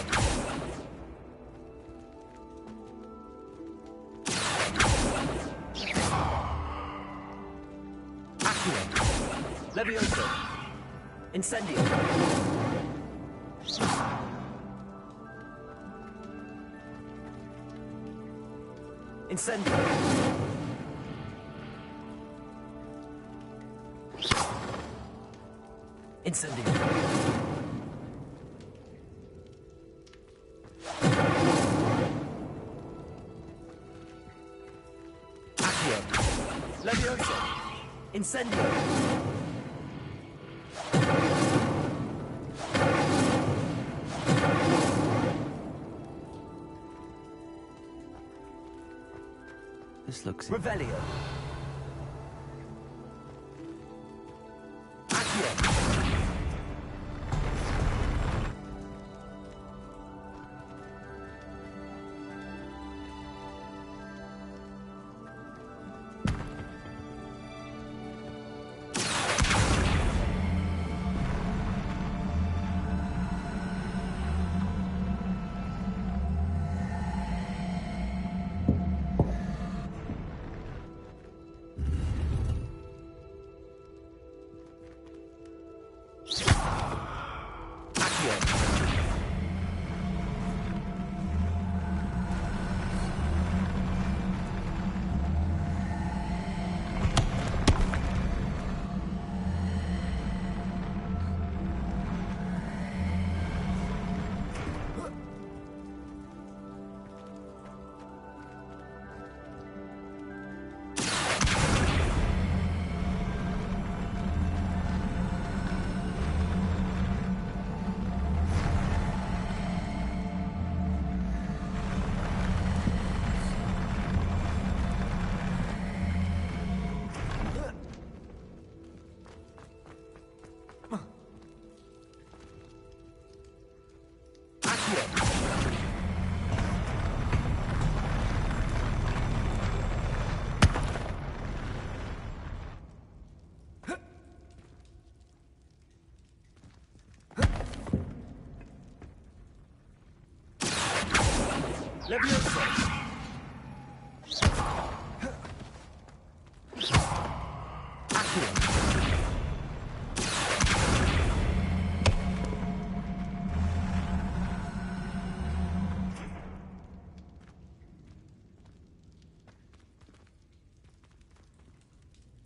Accio. Levioso. Incendio. Incendio. Incendio. Accio. Levioso. Incendio. This looks... Revelio. Accio. Levioso! Accio!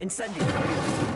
Incendio!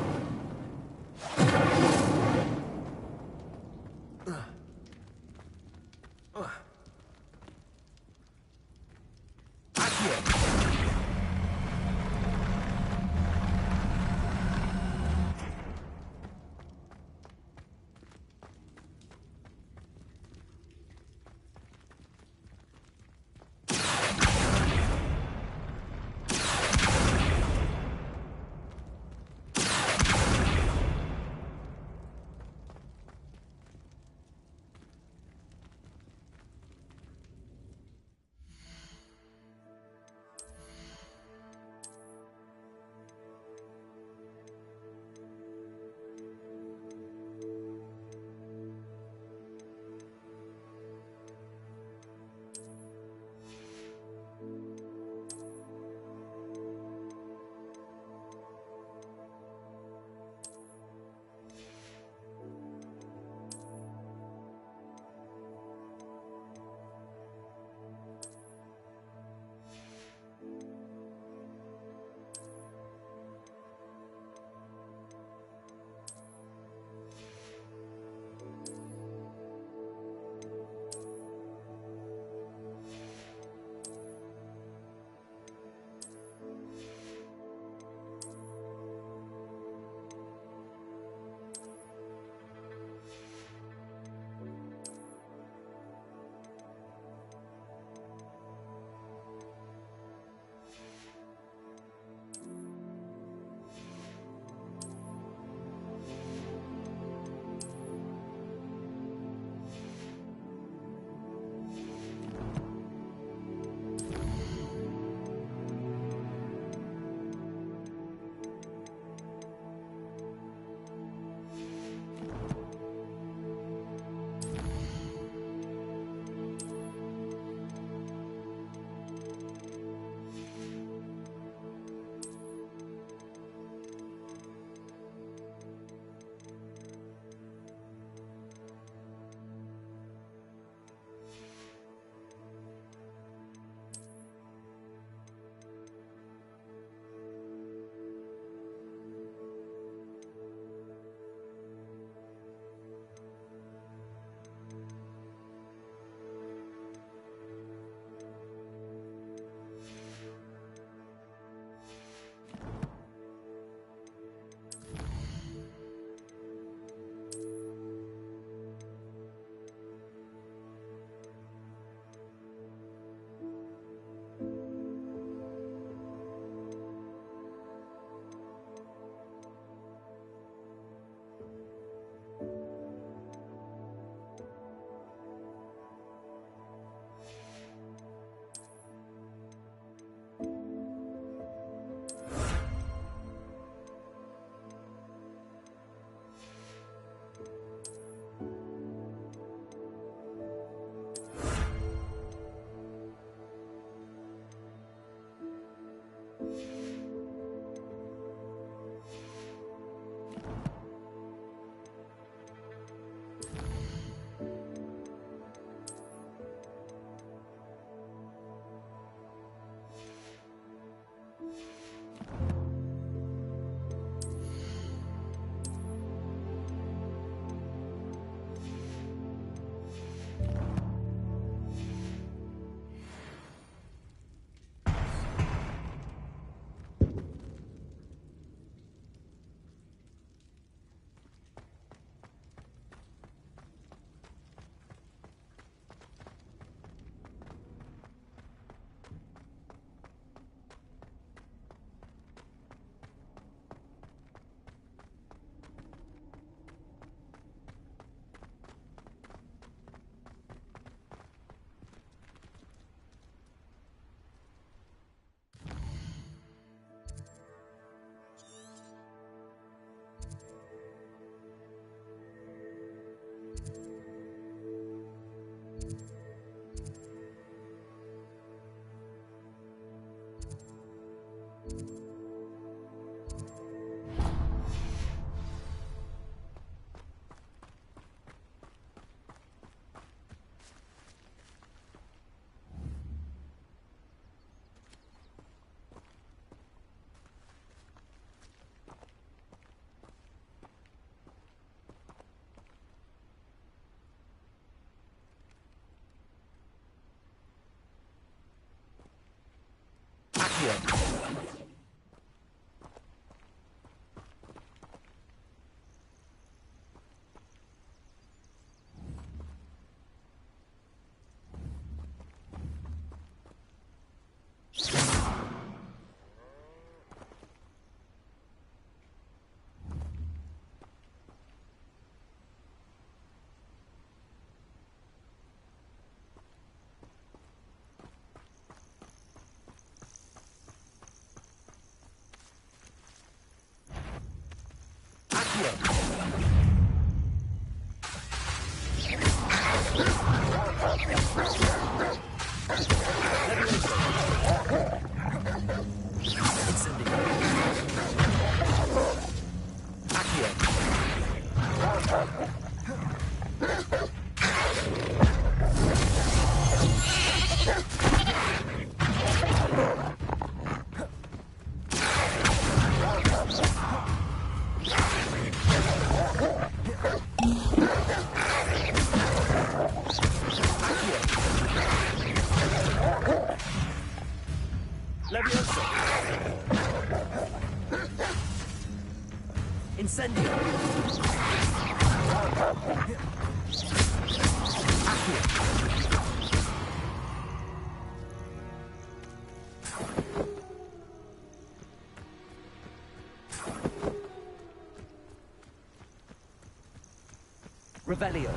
Revelio.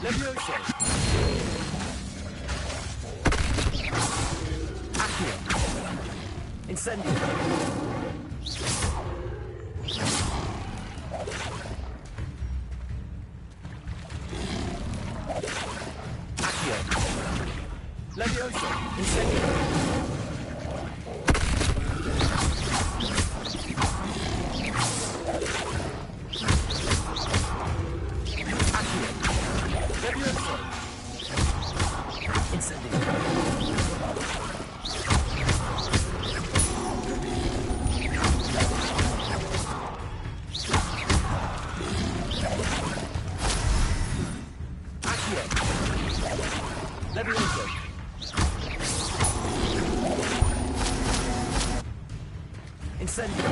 Levioso. Accio. Incendio. Accio. Levioso. Incendio.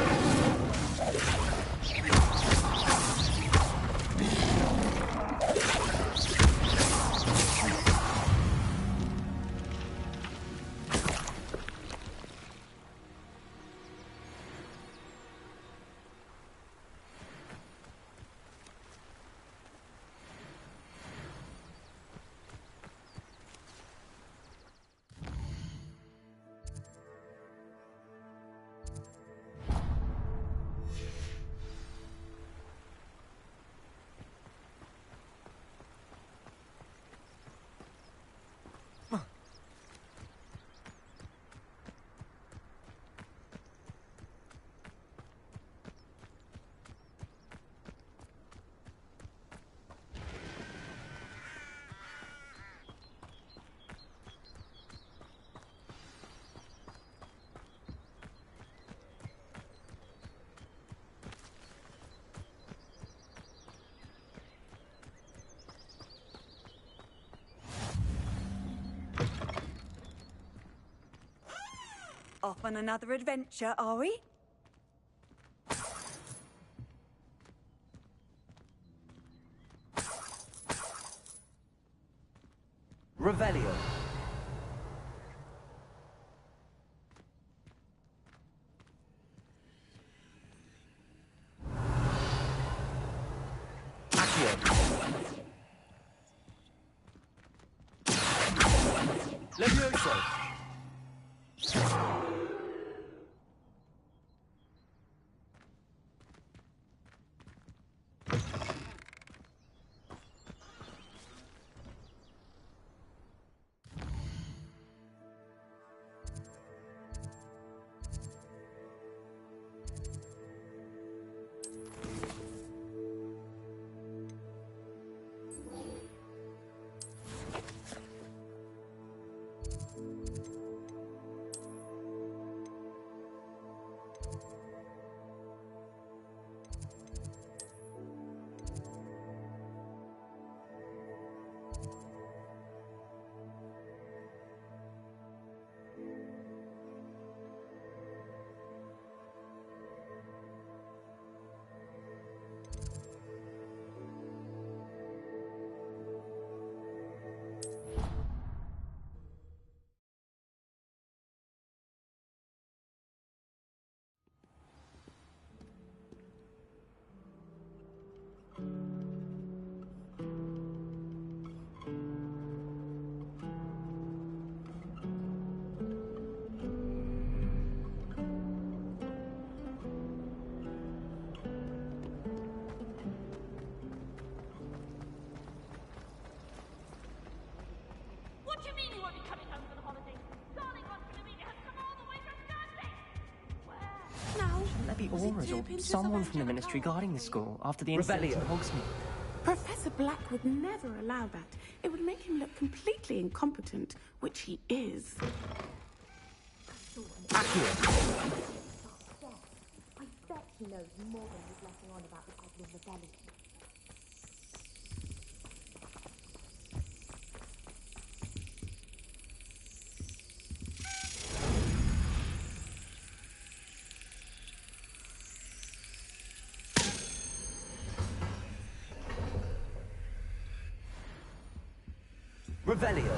Off on another adventure, are we? Revelio. Levioso! What do you mean you won't be coming home for the holidays? Darling Aunt Philomena has come all the way from Dante! Where? Now, Shouldn't there be auras or someone from the ministry guarding the school after the incident at Hogsmeade? Professor Black would never allow that. It would make him look completely incompetent, which he is. Accio! I bet he knows more than he's letting on about the Goblin Rebellion. Revelio!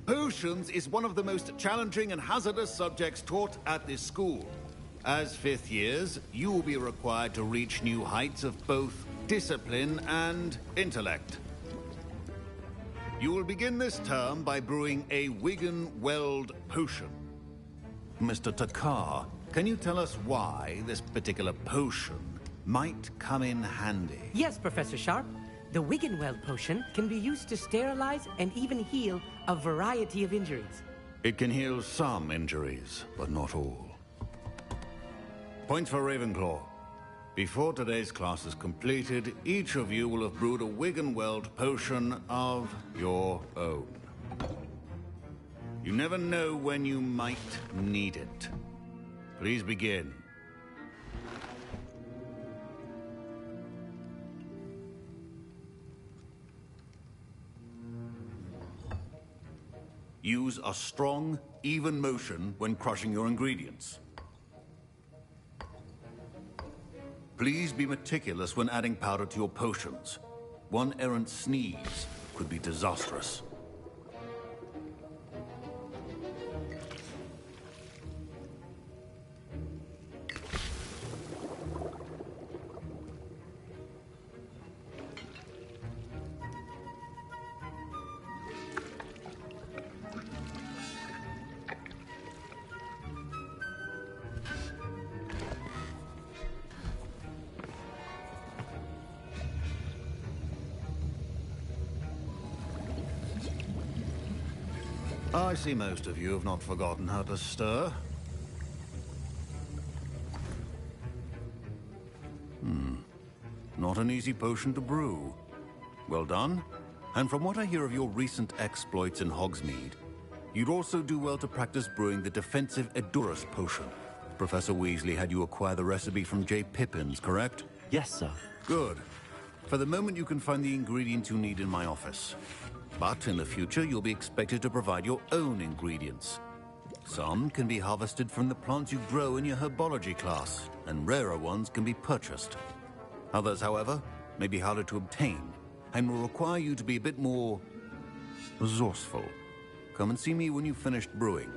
Potions is one of the most challenging and hazardous subjects taught at this school. As fifth years, you will be required to reach new heights of both discipline and intellect. You will begin this term by brewing a Wigan-Weld potion. Mr. Takar, can you tell us why this particular potion might come in handy? Yes, Professor Sharp. The Wigan-Weld potion can be used to sterilize and even heal a variety of injuries. It can heal some injuries, but not all. Points for Ravenclaw. Before today's class is completed, each of you will have brewed a Wigan-Weld potion of your own. You never know when you might need it. Please begin. Use a strong, even motion when crushing your ingredients. Please be meticulous when adding powder to your potions. One errant sneeze could be disastrous. I see most of you have not forgotten how to stir. Not an easy potion to brew. Well done. And from what I hear of your recent exploits in Hogsmeade, you'd also do well to practice brewing the defensive Edurus potion. Professor Weasley had you acquire the recipe from J. Pippins, correct? Yes, sir. Good. For the moment, you can find the ingredients you need in my office. But in the future, you'll be expected to provide your own ingredients. Some can be harvested from the plants you grow in your herbology class, and rarer ones can be purchased. Others, however, may be harder to obtain, and will require you to be a bit more resourceful. Come and see me when you've finished brewing,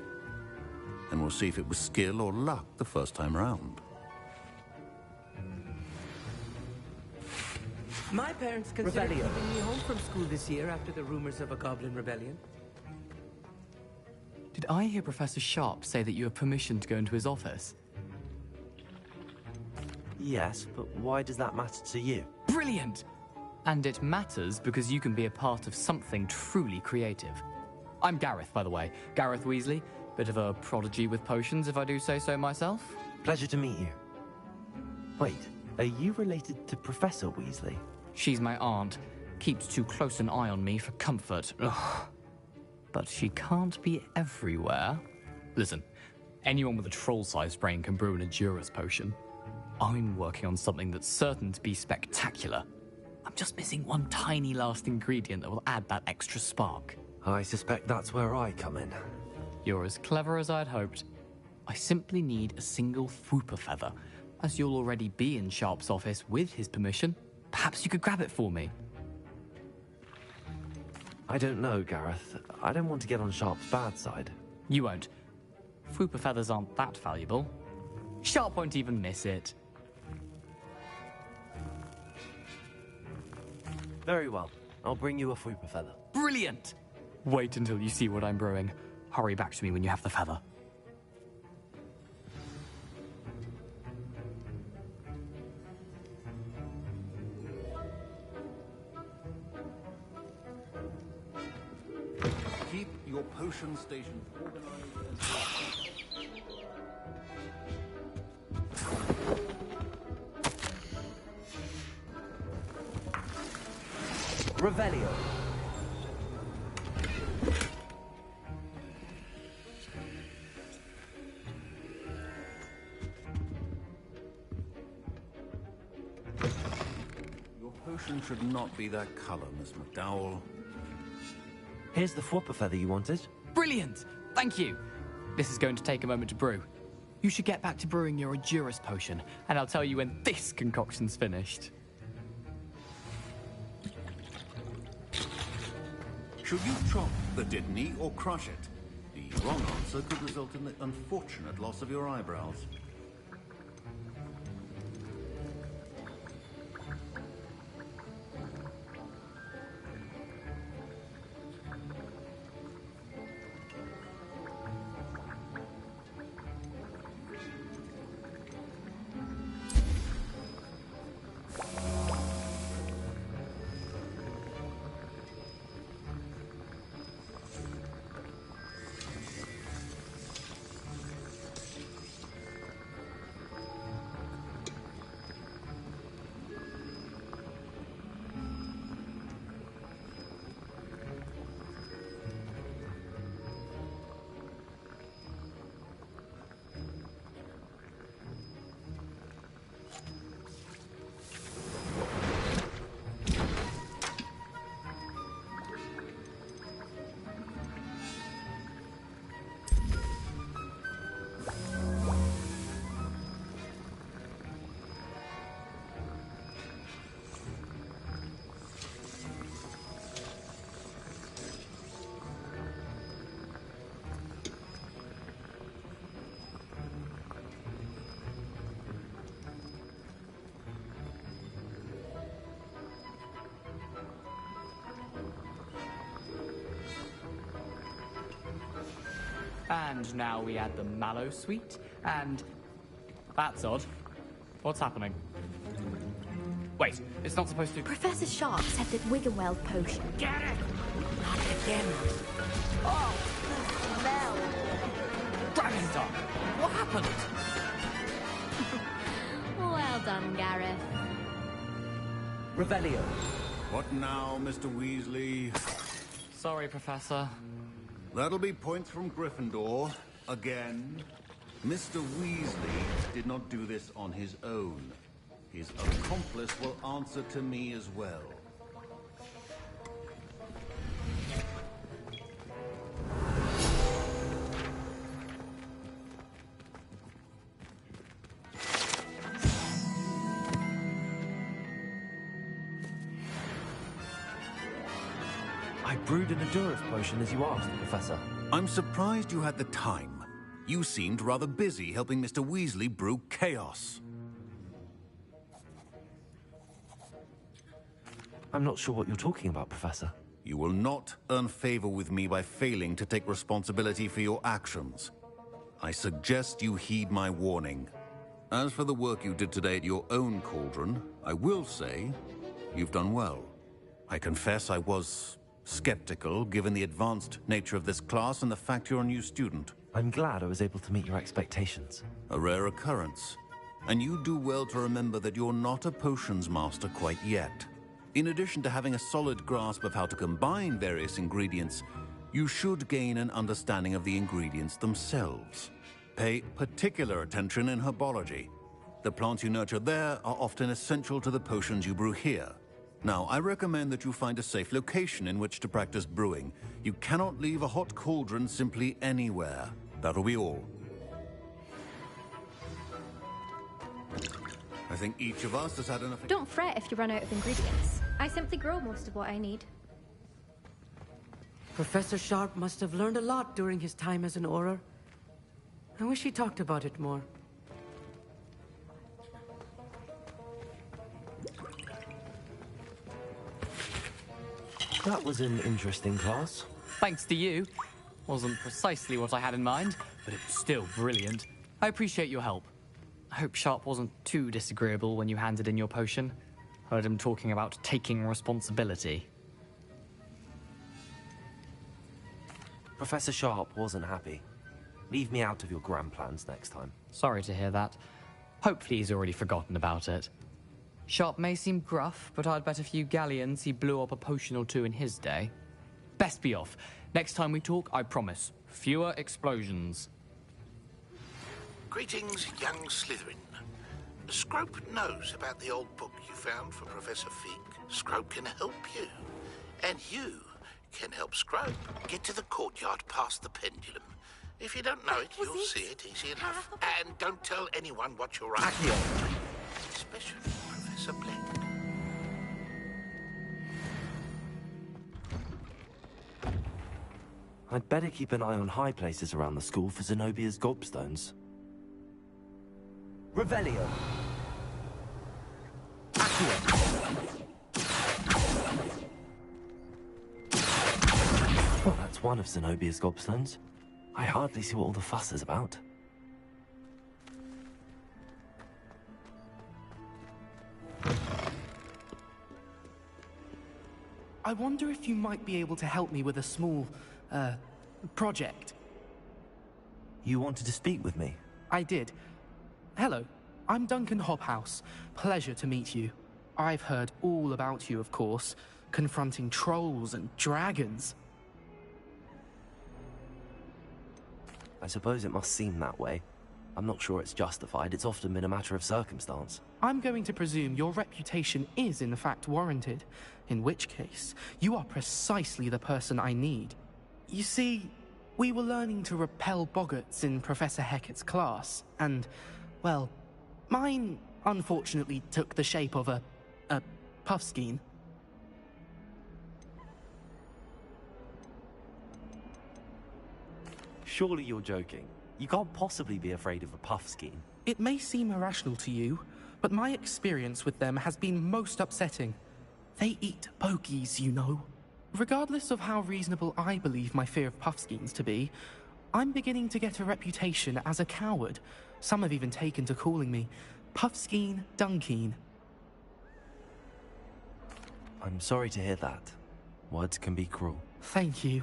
and we'll see if it was skill or luck the first time round. My parents considered keeping me home from school this year after the rumors of a goblin rebellion. Did I hear Professor Sharp say that you have permission to go into his office? Yes, but why does that matter to you? Brilliant! And it matters because you can be a part of something truly creative. I'm Gareth, by the way. Gareth Weasley. Bit of a prodigy with potions, if I do say so myself. Pleasure to meet you. Wait, are you related to Professor Weasley? She's my aunt. Keeps too close an eye on me for comfort. Ugh. But she can't be everywhere. Listen, anyone with a troll-sized brain can brew an Endurance potion. I'm working on something that's certain to be spectacular. I'm just missing one tiny last ingredient that will add that extra spark. I suspect that's where I come in. You're as clever as I'd hoped. I simply need a single Fwooper feather. As you'll already be in Sharp's office with his permission, perhaps you could grab it for me. I don't know, Gareth. I don't want to get on Sharp's bad side. You won't. Fwooper feathers aren't that valuable. Sharp won't even miss it. Very well. I'll bring you a Fwooper feather. Brilliant! Wait until you see what I'm brewing. Hurry back to me when you have the feather. Keep your potion stations organized. Revelio. Your potion should not be that color, Miss McDowell. Here's the Fwooper feather you wanted. Brilliant! Thank you. This is going to take a moment to brew. You should get back to brewing your Endurance potion, and I'll tell you when this concoction's finished. Should you chop the Dittany or crush it? The wrong answer could result in the unfortunate loss of your eyebrows. And now we add the mallow sweet, and... That's odd. What's happening? Wait, it's not supposed to... Professor Sharp said that Wiggenweld potion... Get it! Not again! Oh, the smell! Dragonstar! What happened? Well done, Gareth. Revelio. What now, Mr. Weasley? Sorry, Professor. That'll be points from Gryffindor. Again. Mr. Weasley did not do this on his own. His accomplice will answer to me as well. I brewed an Endurance potion as you asked, Professor. I'm surprised you had the time. You seemed rather busy helping Mr. Weasley brew chaos. I'm not sure what you're talking about, Professor. You will not earn favor with me by failing to take responsibility for your actions. I suggest you heed my warning. As for the work you did today at your own cauldron, I will say you've done well. I confess I was skeptical, given the advanced nature of this class and the fact you're a new student. I'm glad I was able to meet your expectations. A rare occurrence. And you do well to remember that you're not a potions master quite yet. In addition to having a solid grasp of how to combine various ingredients, you should gain an understanding of the ingredients themselves. Pay particular attention in herbology. The plants you nurture there are often essential to the potions you brew here. Now, I recommend that you find a safe location in which to practice brewing. You cannot leave a hot cauldron simply anywhere. That'll be all. I think each of us has had enough... Don't fret if you run out of ingredients. I simply grow most of what I need. Professor Sharp must have learned a lot during his time as an Auror. I wish he talked about it more. That was an interesting class. Thanks to you. Wasn't precisely what I had in mind, but it was still brilliant. I appreciate your help. I hope Sharp wasn't too disagreeable when you handed in your potion. Heard him talking about taking responsibility. Professor Sharp wasn't happy. Leave me out of your grand plans next time. Sorry to hear that. Hopefully he's already forgotten about it. Sharp may seem gruff, but I'd bet a few galleons he blew up a potion or two in his day. Best be off. Next time we talk, I promise, fewer explosions. Greetings, young Slytherin. Scrope knows about the old book you found for Professor Fig. Scrope can help you. And you can help Scrope get to the courtyard past the pendulum. If you don't know it, you'll see it easy enough. And don't tell anyone what you're up to. Especially Professor Black. I'd better keep an eye on high places around the school for Zenobia's gobstones. Revelio. Well, that's one of Zenobia's gobstones. I hardly see what all the fuss is about. I wonder if you might be able to help me with a small, project. You wanted to speak with me? I did. Hello, I'm Duncan Hobhouse. Pleasure to meet you. I've heard all about you, of course, confronting trolls and dragons. I suppose it must seem that way. I'm not sure it's justified. It's often been a matter of circumstance. I'm going to presume your reputation is in fact warranted, in which case, you are precisely the person I need. You see, we were learning to repel boggarts in Professor Hecat's class, and, well, mine unfortunately took the shape of a puffskein. Surely you're joking. You can't possibly be afraid of a puffskein. It may seem irrational to you, but my experience with them has been most upsetting. They eat pokies, you know. Regardless of how reasonable I believe my fear of puffskeins to be, I'm beginning to get a reputation as a coward. Some have even taken to calling me Puffskein Dunkeen. I'm sorry to hear that. Words can be cruel. Thank you.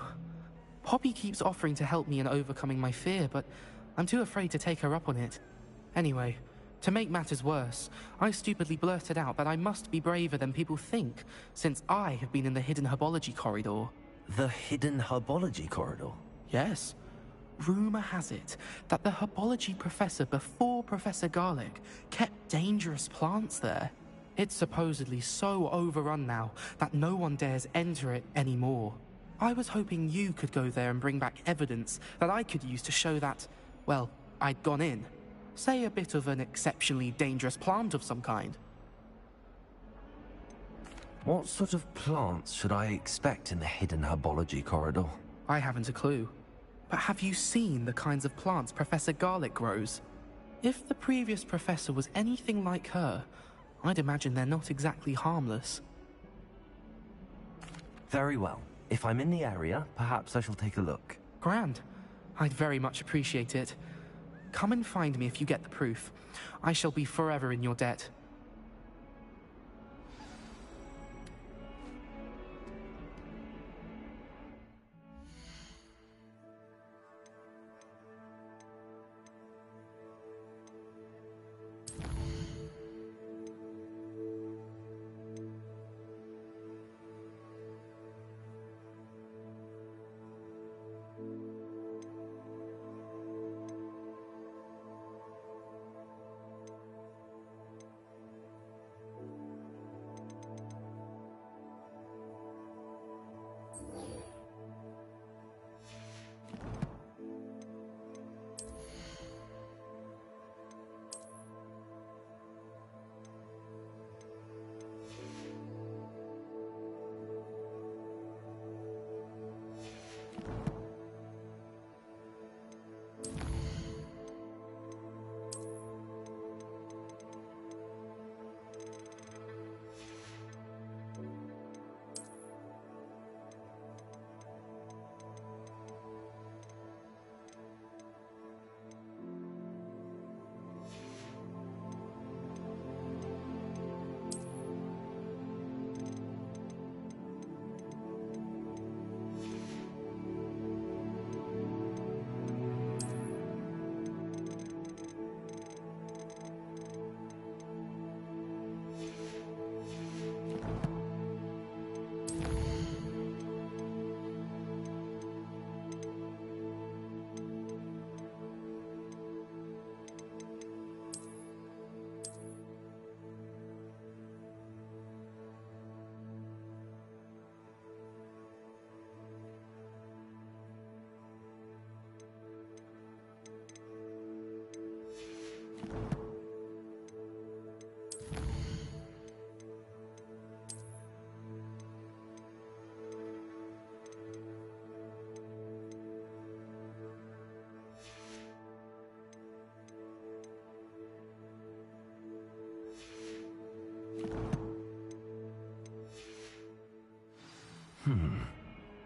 Poppy keeps offering to help me in overcoming my fear, but I'm too afraid to take her up on it. Anyway, to make matters worse, I stupidly blurted out that I must be braver than people think, since I have been in the hidden herbology corridor. The hidden herbology corridor? Yes. Rumor has it that the herbology professor before Professor Garlic kept dangerous plants there. It's supposedly so overrun now that no one dares enter it anymore. I was hoping you could go there and bring back evidence that I could use to show that, well, I'd gone in. Say a bit of an exceptionally dangerous plant of some kind. What sort of plants should I expect in the hidden herbology corridor? I haven't a clue. But have you seen the kinds of plants Professor Garlic grows? If the previous professor was anything like her, I'd imagine they're not exactly harmless. Very well. If I'm in the area, perhaps I shall take a look. Grand. I'd very much appreciate it. Come and find me if you get the proof. I shall be forever in your debt.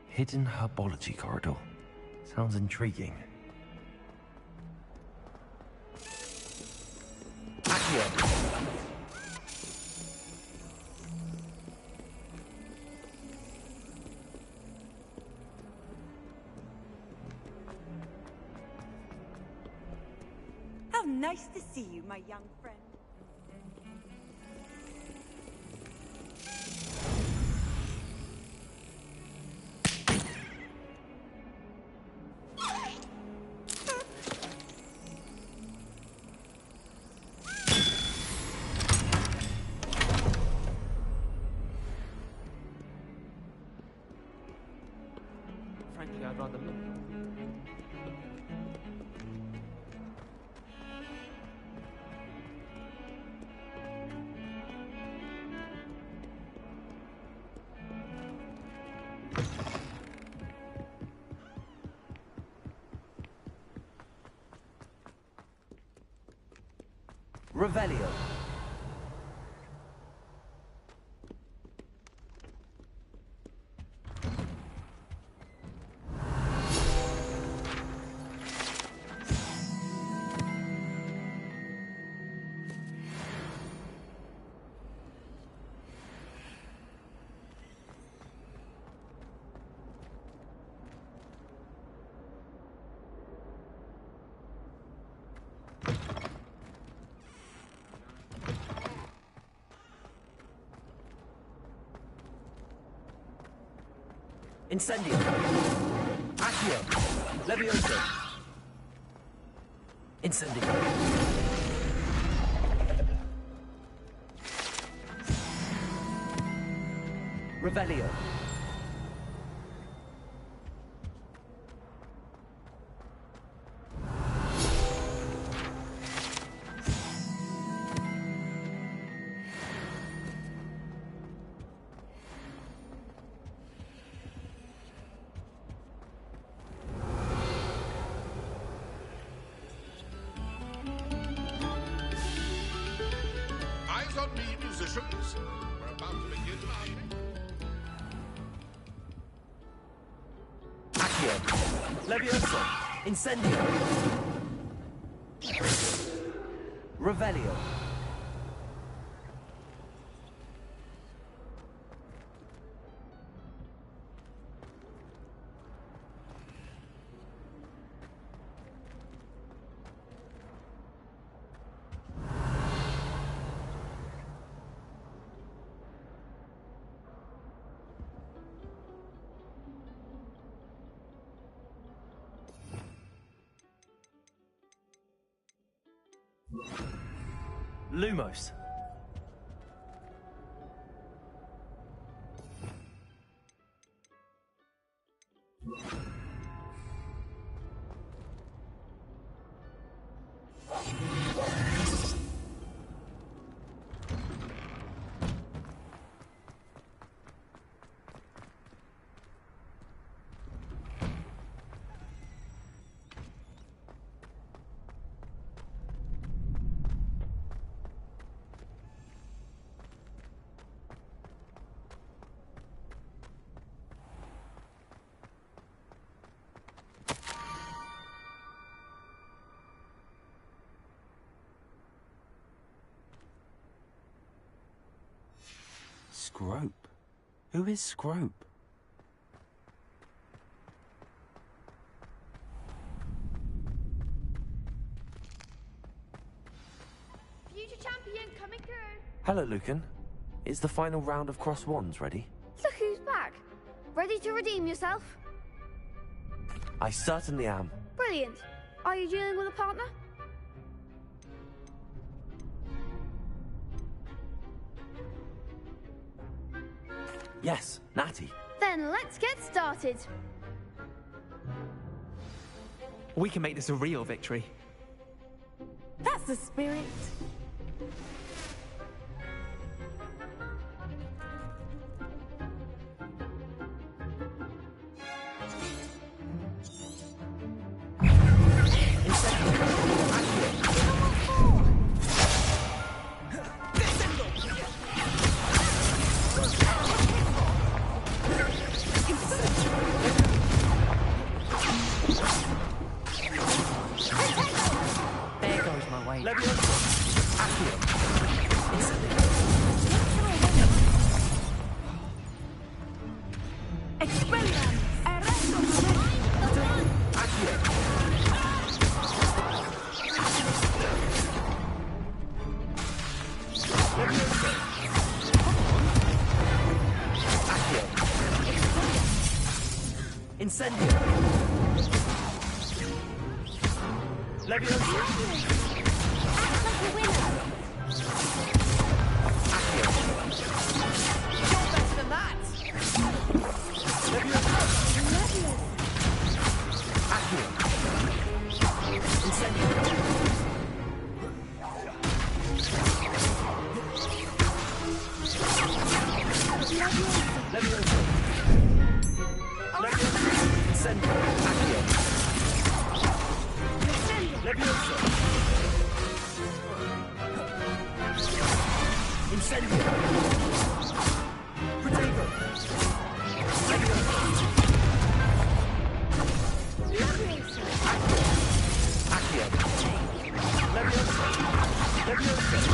Hidden herbology corridor. Sounds intriguing. How nice to see you, my young friend. Frankly, I'd rather look. Revelio. Incendio. Accio. Levioso. Incendio. Revelio. Joke's on me, musicians. We're about to begin marching. Accio. Levioso. Incendio. Revelio. Lumos. Scrope? Who is Scrope? Future champion coming through. Hello, Lucan. Is the final round of Cross Wands ready? Look who's back. Ready to redeem yourself? I certainly am. Brilliant. Are you dealing with a partner? Yes, Natty. Then let's get started. We can make this a real victory. That's the spirit. There goes my way. Incendio. Levioso. Act like a winner. Accio. You're better than that! Levioso. Accio. Incendio. Levioso. Incendio. Accio. Levioso. Incendio. Protego. Levioso. Accio. Levioso. Levioso.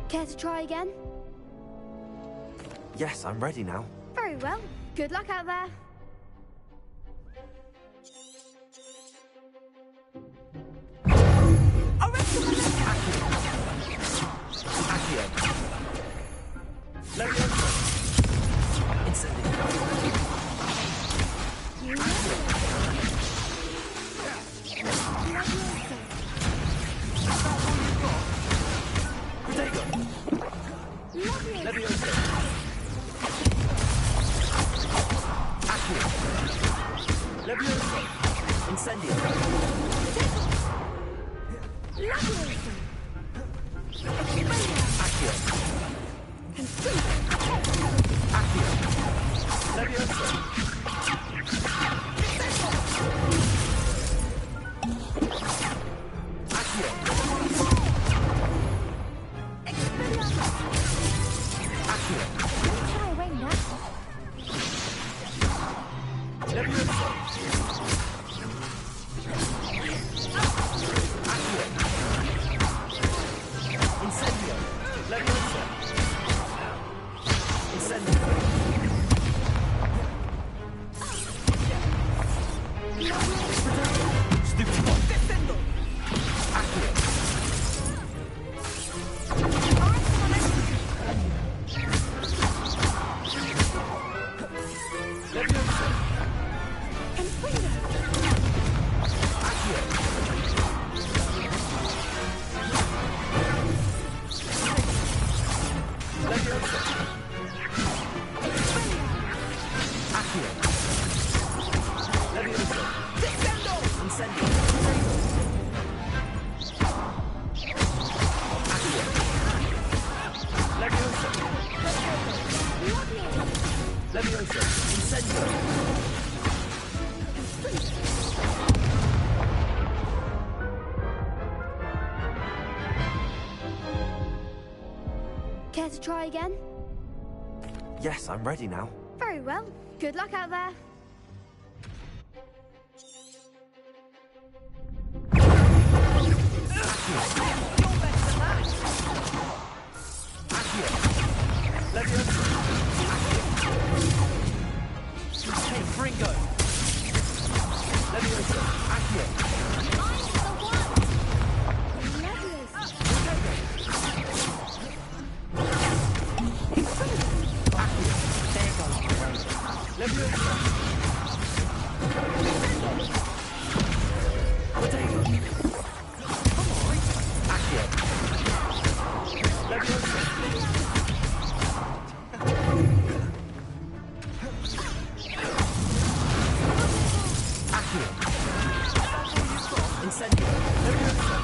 Care to try again? Yes, I'm ready now. Very well. Good luck out there. Accio. Levioso. Incendio. Protego. Levioso. Accio. Levioso. Incendio. Accio. Accio. Levioso. Incendio. Accio. Levioso. Levioso. Incendio. Care to try again? Yes, I'm ready now. Very well. Good luck out there. Levioso. Hey, Fringo. Levioso. Accio. Levioso. Potato. Come on. Accio. Levioso. Accio. Incendio. Levioso.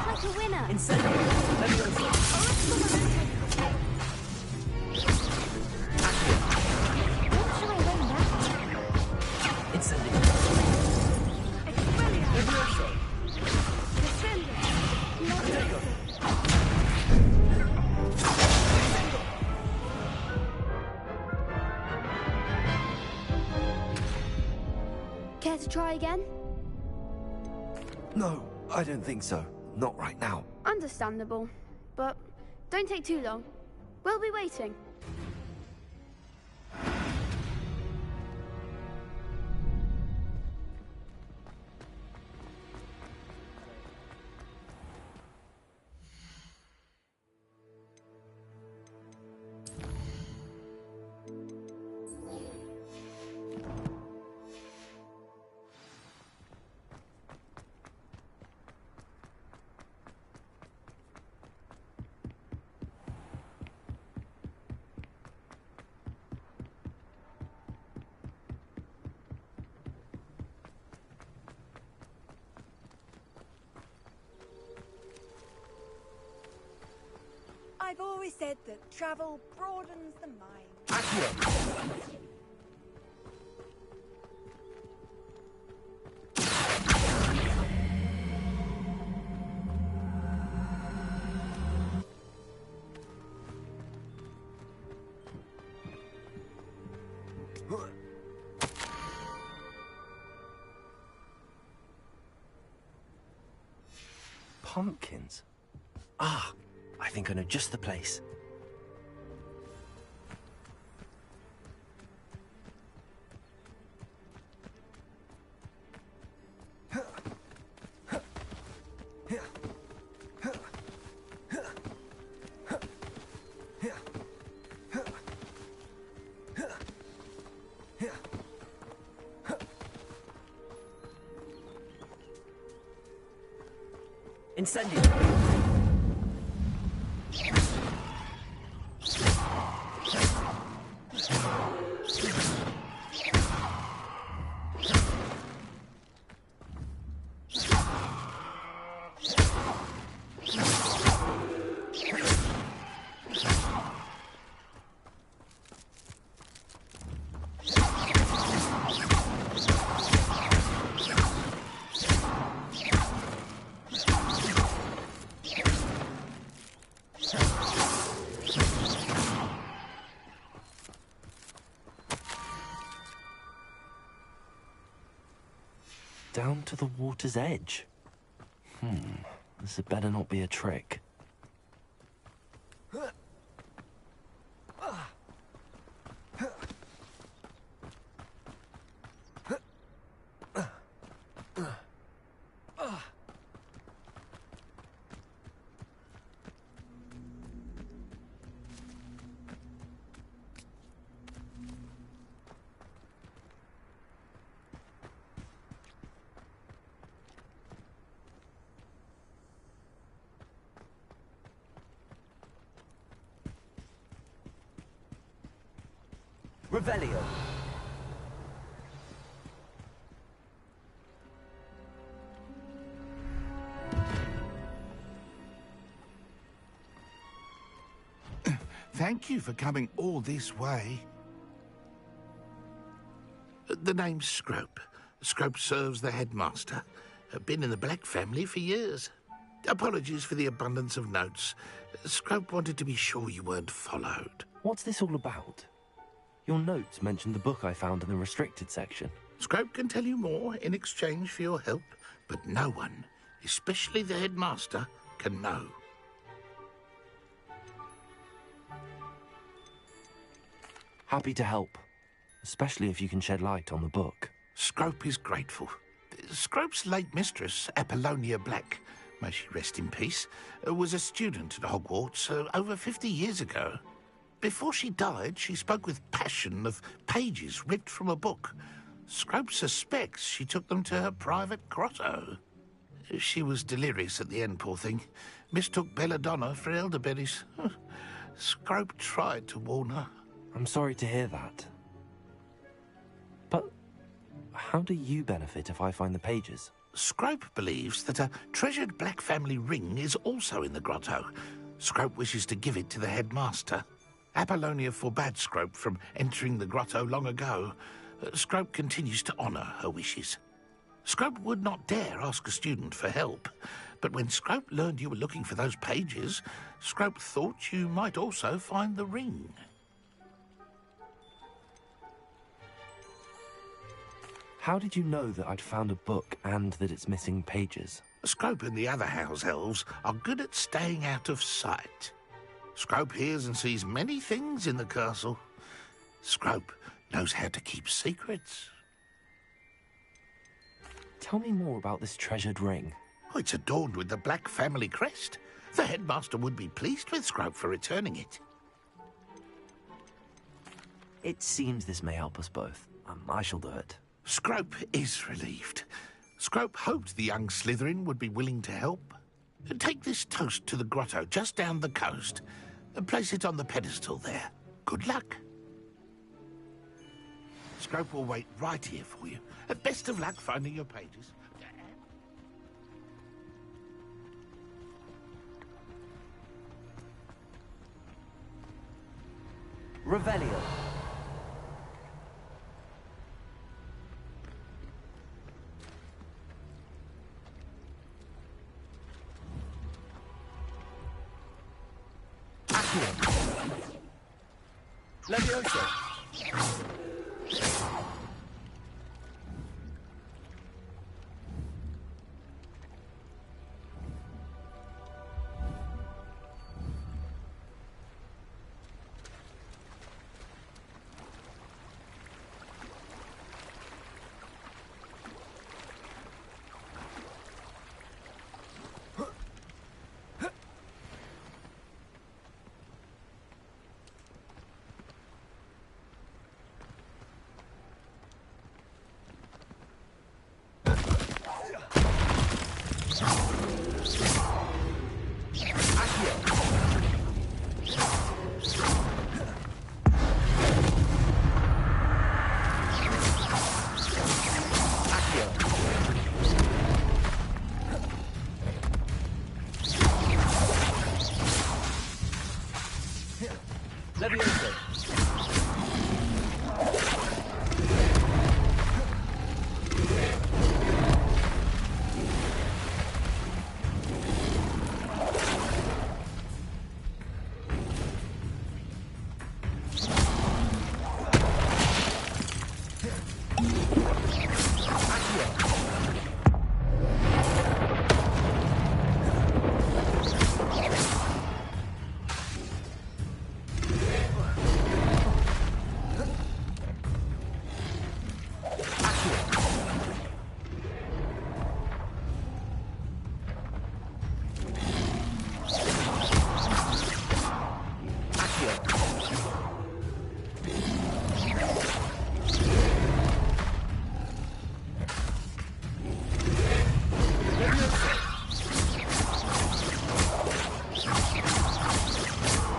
Like a winner. Incendio. Levioso. Incendio. Levioso. Potato. Care to try again? No, I don't think so. Not right now. Understandable. But don't take too long. We'll be waiting. I've always said that travel broadens the mind. Accio. Pumpkins? Ah, I think I know just the place. Incendio. Down to the water's edge. This had better not be a trick. Revelio. Thank you for coming all this way. The name's Scrope. Scrope serves the headmaster. Been in the Black family for years. Apologies for the abundance of notes. Scrope wanted to be sure you weren't followed. What's this all about? Your notes mentioned the book I found in the restricted section. Scrope can tell you more in exchange for your help, but no one, especially the headmaster, can know. Happy to help, especially if you can shed light on the book. Scrope is grateful. Scrope's late mistress, Apollonia Black, may she rest in peace, was a student at Hogwarts over 50 years ago. Before she died, she spoke with passion of pages ripped from a book. Scrope suspects she took them to her private grotto. She was delirious at the end, poor thing. Mistook belladonna for elderberries. Scrope tried to warn her. I'm sorry to hear that. But how do you benefit if I find the pages? Scrope believes that a treasured Black family ring is also in the grotto. Scrope wishes to give it to the headmaster. Apollonia forbade Scrope from entering the grotto long ago. Scrope continues to honour her wishes. Scrope would not dare ask a student for help, but when Scrope learned you were looking for those pages, Scrope thought you might also find the ring. How did you know that I'd found a book and that it's missing pages? Scrope and the other house elves are good at staying out of sight. Scrope hears and sees many things in the castle. Scrope knows how to keep secrets. Tell me more about this treasured ring. Oh, it's adorned with the Black family crest. The headmaster would be pleased with Scrope for returning it. It seems this may help us both. I shall do it. Scrope is relieved. Scrope hoped the young Slytherin would be willing to help. Take this toast to the grotto just down the coast and place it on the pedestal there. Good luck. Scrope will wait right here for you. Best of luck finding your pages. Revelio. Levioso.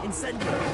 Incendio.